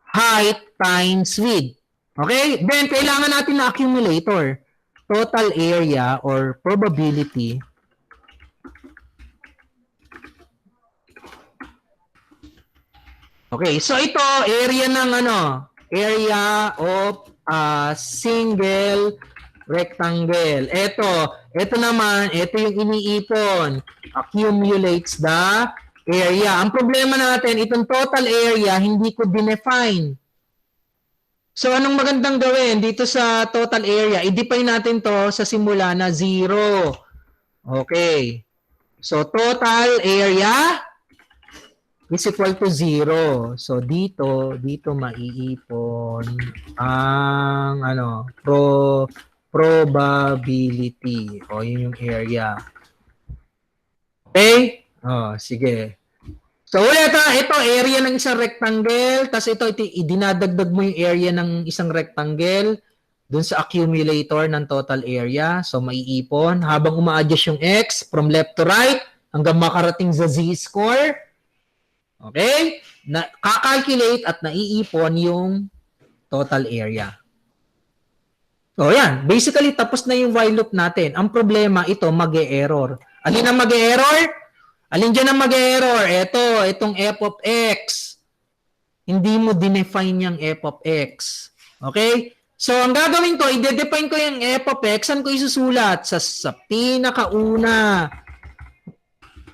height times width. Okay? Then, kailangan natin na accumulator. Total area or probability. Okay, so ito, area ng area of a single rectangle. Ito naman, ito yung iniipon. Accumulates the area. Ang problema natin, itong total area, hindi ko dinefine. So, anong magandang gawin dito sa total area? I-define natin to sa simula na 0. Okay. So, total area is equal to 0. So, dito maiipon ang probability. Yun yung area. Okay? Sige. So, ulit ito, area ng isang rectangle, tapos ito, idinadagdag mo yung area ng isang rectangle dun sa accumulator ng total area. So, maiipon habang uma-adjust yung x from left to right hanggang makarating sa z-score. Okay? Kakalculate at naiipon yung total area. So, yan. Basically, tapos na yung while loop natin. Ang problema, ito, mag-e-error. Alin ang mag-e-error? Alin dyan ang mag-error? Itong f of x. Hindi mo dinefine yung f of x. Okay? So, ang gagawin ko, i-define ko yung f of x. Saan ko isusulat? Sa pinakauna.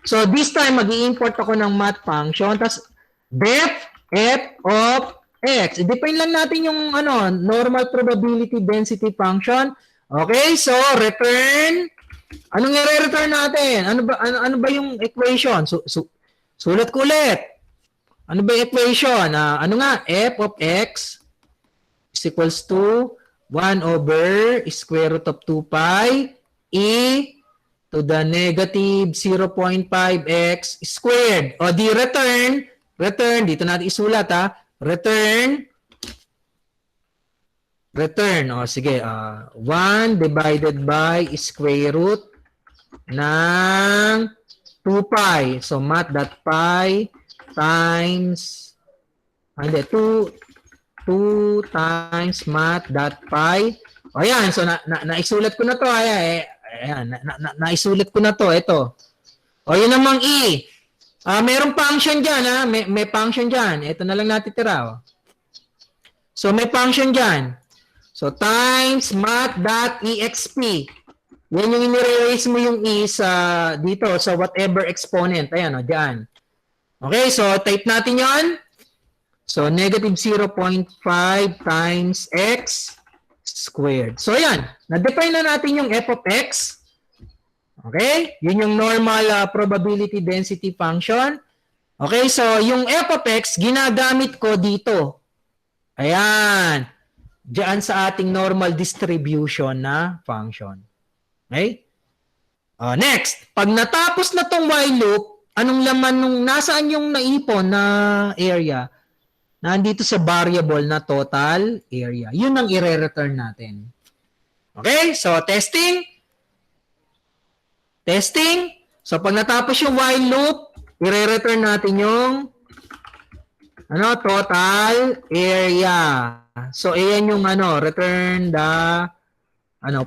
So, this time, mag-i-import ako ng math function. Tapos, def f of x. I-define lang natin yung normal probability density function. Okay? So, return. Anong i-return natin? Ano ba yung equation? Sulat ko ulit. Ano ba yung equation? F of x is equals to 1 over square root of 2 pi e to the negative 0.5x squared. O di return, dito natin isulat return, sige, 1 divided by square root ng 2 pi. So, math.pi times, 2 times math.pi. O, ayan. So, naisulat ko na to. Ayan, naisulat ko na to. Ito. O, yun namang e. Mayroong function dyan, May function dyan. Ito na lang natitira, So, may function dyan. So, times math.exp. Yan yung inire-raise mo yung e sa dito sa whatever exponent. Ayan o, diyan. Okay, so type natin yon. So negative 0.5 times x squared. So ayan, na-define na natin yung f of x. Okay, yun yung normal probability density function. Okay, so yung f of x, ginagamit ko dito. Ayan, diyan sa ating normal distribution na function. Okay? Next, pag natapos na tong while loop, anong laman nung nasaan yung naipon na area? Nandito sa variable na total area. Yun ang i-return natin. Okay? So, testing. Testing. So, pag natapos yung while loop, i-return natin yung total area. So, ayan yung return the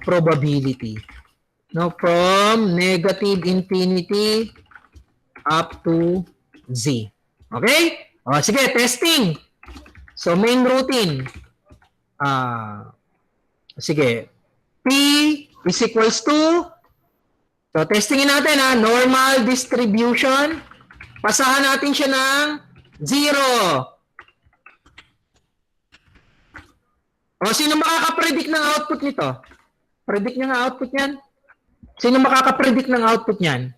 probability. From negative infinity up to z. Okay? Sige, testing. So, main routine. Sige. P is equals to, so, testingin natin normal distribution. Pasahan natin siya ng 0. Sino makaka-predict ng output nito? Predict niya nga output niyan? Sino makaka-predict ng output niyan?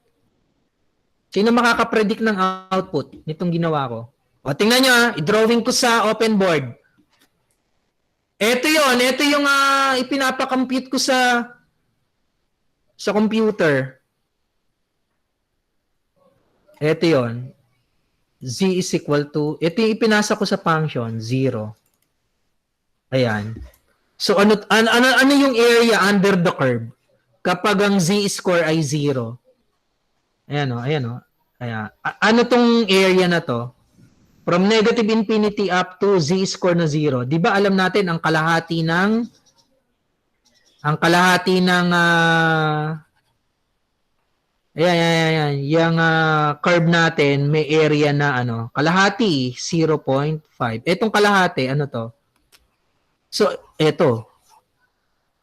Sino makaka-predict ng output nitong ginawa ko? Tingnan nyo i-drawing ko sa open board. Ito yung ipinapa-compute ko sa computer. Ito yon. Z is equal to, ito yung ipinasa ko sa function, 0. Ayan. So, ano yung area under the curve? Kapag ang z score ay 0. Ayan o. Ayan. Ano tong area na to? From negative infinity up to z score na 0. Di ba alam natin ang kalahati ng ayan. Yung curve natin may area na kalahati 0.5. Etong kalahati ano to? So, eto.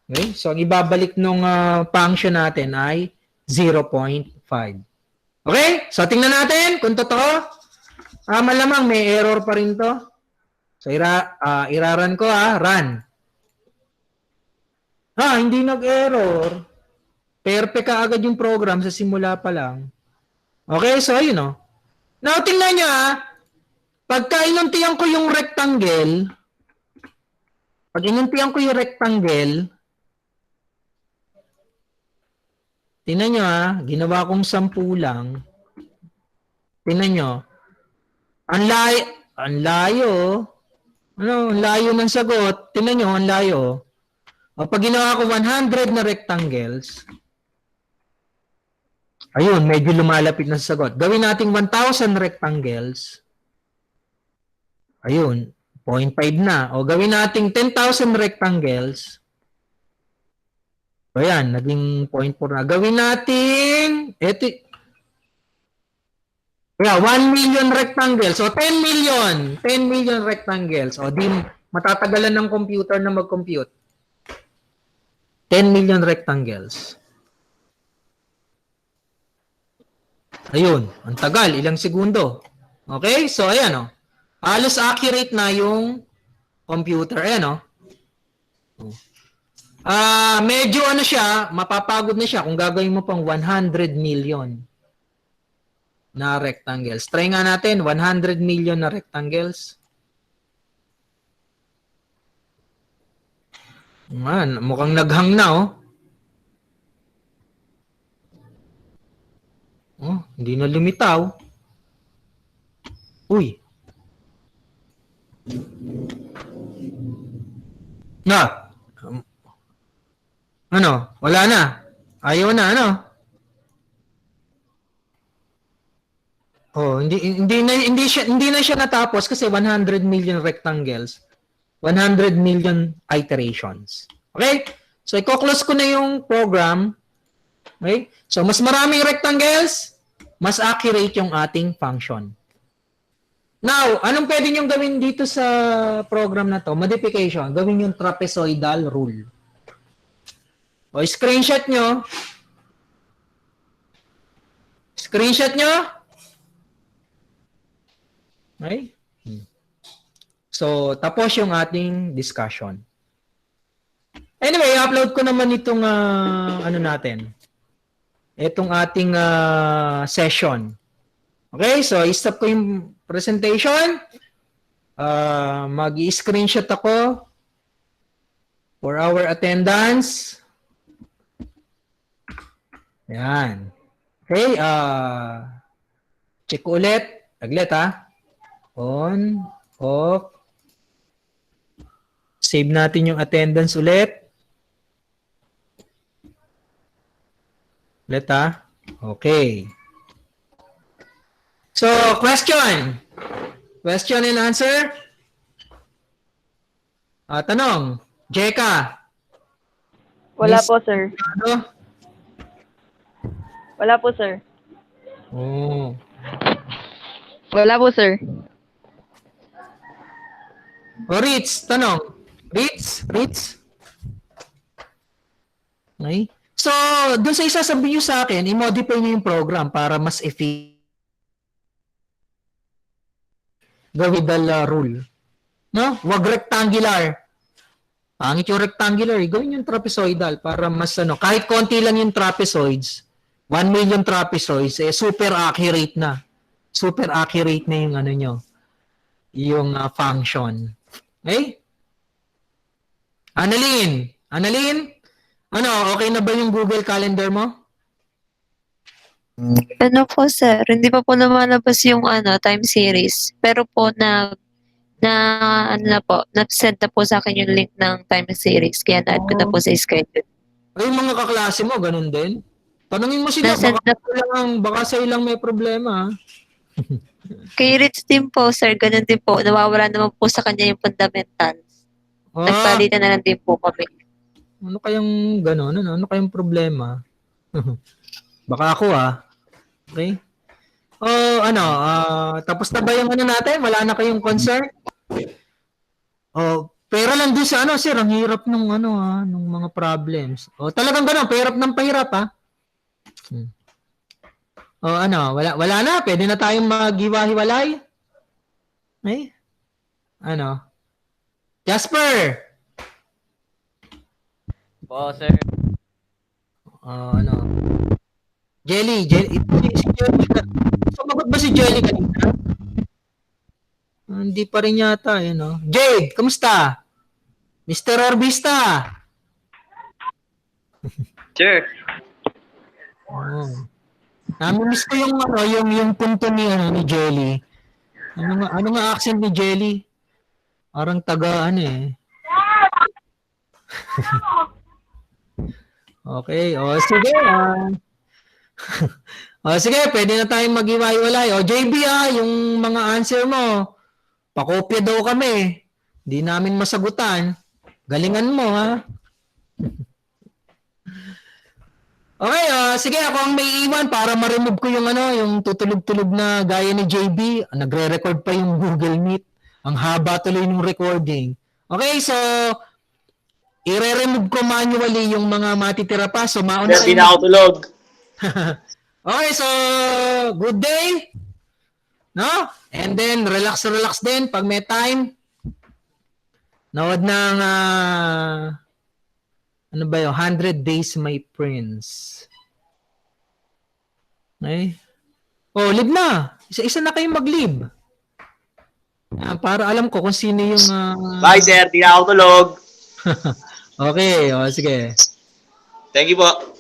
Okay? So, ang ibabalik nung function natin ay 0.5. Okay? So, tingnan natin kung totoo. Malamang may error pa rin to. So, iraran ko run. Hindi nag-error. Perfect ka agad yung program sa simula pa lang. Okay? So, ayun Now, tingnan nyo pagka inuntian ko yung rectangle, tingnan nyo ginawa kong 10 lang. Tingnan nyo. Ang layo. Ang layo ng sagot. Tingnan nyo, ang layo. Pag ginawa ko 100 na rectangles, ayun, medyo lumalapit na sa sagot. Gawin natin 1,000 rectangles. Ayun, 0.5 na. Gawin natin 10,000 rectangles. Ayan, naging 0.4 na. Gawin natin, 1 million rectangles. 10 million. 10 million rectangles. Di matatagalan ng computer na mag-compute. 10 million rectangles. Ayun, ang tagal. Ilang segundo. Okay? So, ayan halos accurate na yung computer. Ayan medyo siya, mapapagod na siya kung gagawin mo pang 100 million na rectangles. Try nga natin, 100 million na rectangles. Mukhang naghang na hindi na lumitaw. Uy. Wala na. Ayaw na, hindi na siya natapos kasi 100 million rectangles. 100 million iterations. Okay? So, i-close ko na yung program. Okay? So, mas maraming rectangles, mas accurate yung ating function. Now, anong pwede nyo gawin dito sa program na to? Modification. Gawin yung trapezoidal rule. O, screenshot nyo. Screenshot nyo. Okay? So, tapos yung ating discussion. Anyway, upload ko naman itong ano natin. Itong ating session. Okay? So, i-stop ko yung presentation. Mag-i-screenshot ako for our attendance. Yan. Okay, check ulit. Aglit on, off. Save natin yung attendance ulit. Ulit Okay. So, question. Question and answer. Tanong. Jeka. Wala Miss- po, sir. Ano? Wala po, sir. Oh. Wala po, sir. O, Ritz, tanong. Ritz? Okay. So, dun sa isasabi nyo sa akin, i-modify nyo yung program para mas efficient. Gawin rule. No? Wag rectangular. Pangit yung rectangular. Gawin yung trapezoidal para mas kahit konti lang yung trapezoids, 1 million trapezoids, super accurate na. Super accurate na yung nyo, yung function. Okay? Annalyn, okay na ba yung Google Calendar mo? Ano po, sir? Hindi pa po lumalabas yung time series. Pero po na-send na po sa akin yung link ng time series. Kaya na-add ko na po sa schedule. Ay, yung mga kaklase mo, ganun din? Tanungin mo sila, Nasend na- baka sa'yo lang may problema. Kay Rich din po, sir. Ganun din po. Nawawala naman po sa kanya yung fundamentals. Nagpalitan na lang din po kami. Ano kayang gano'n? Ano kayang problema? Baka ako Okay? Tapos na ba yung natin? Wala na kayong concern? Pera lang doon sa sir, ang hirap nung nung mga problems. Talagang gano'n, pahirap ng pahirap wala na, pwede na tayong maghiwa-hiwalay. Okay? Jasper! Po, sir. Jelly. Si Jelly. Sumagot ba si Jelly kanina? Hindi pa rin yata, Jade, kamusta? Mr. Orbista. Sir. Nami-miss ko yung punto ni Jelly. Ano nga accent ni Jelly? Parang taga Okay, sige. Sige, pwede na tayong mag-iwalay. JB yung mga answer mo, pakopya daw kami. Hindi namin masagutan. Galingan mo, Okay, sige, ako ang may iwan para ma-remove ko yung tutulog-tulog na gaya ni JB. Nagre-record pa yung Google Meet. Ang haba tuloy ng recording. Okay, so i-remove ko manually yung mga matitira pa. So, mauna Sir, di na ako tulog. Okay, so good day. No? And then relax din pag may time. Nawad ng 100 Days My Prince. Okay? Live na. Isa-isa na kayong mag-live. Para alam ko kung sino yung Bye, sir. Di na ako tulog. Okay, sige. Thank you po.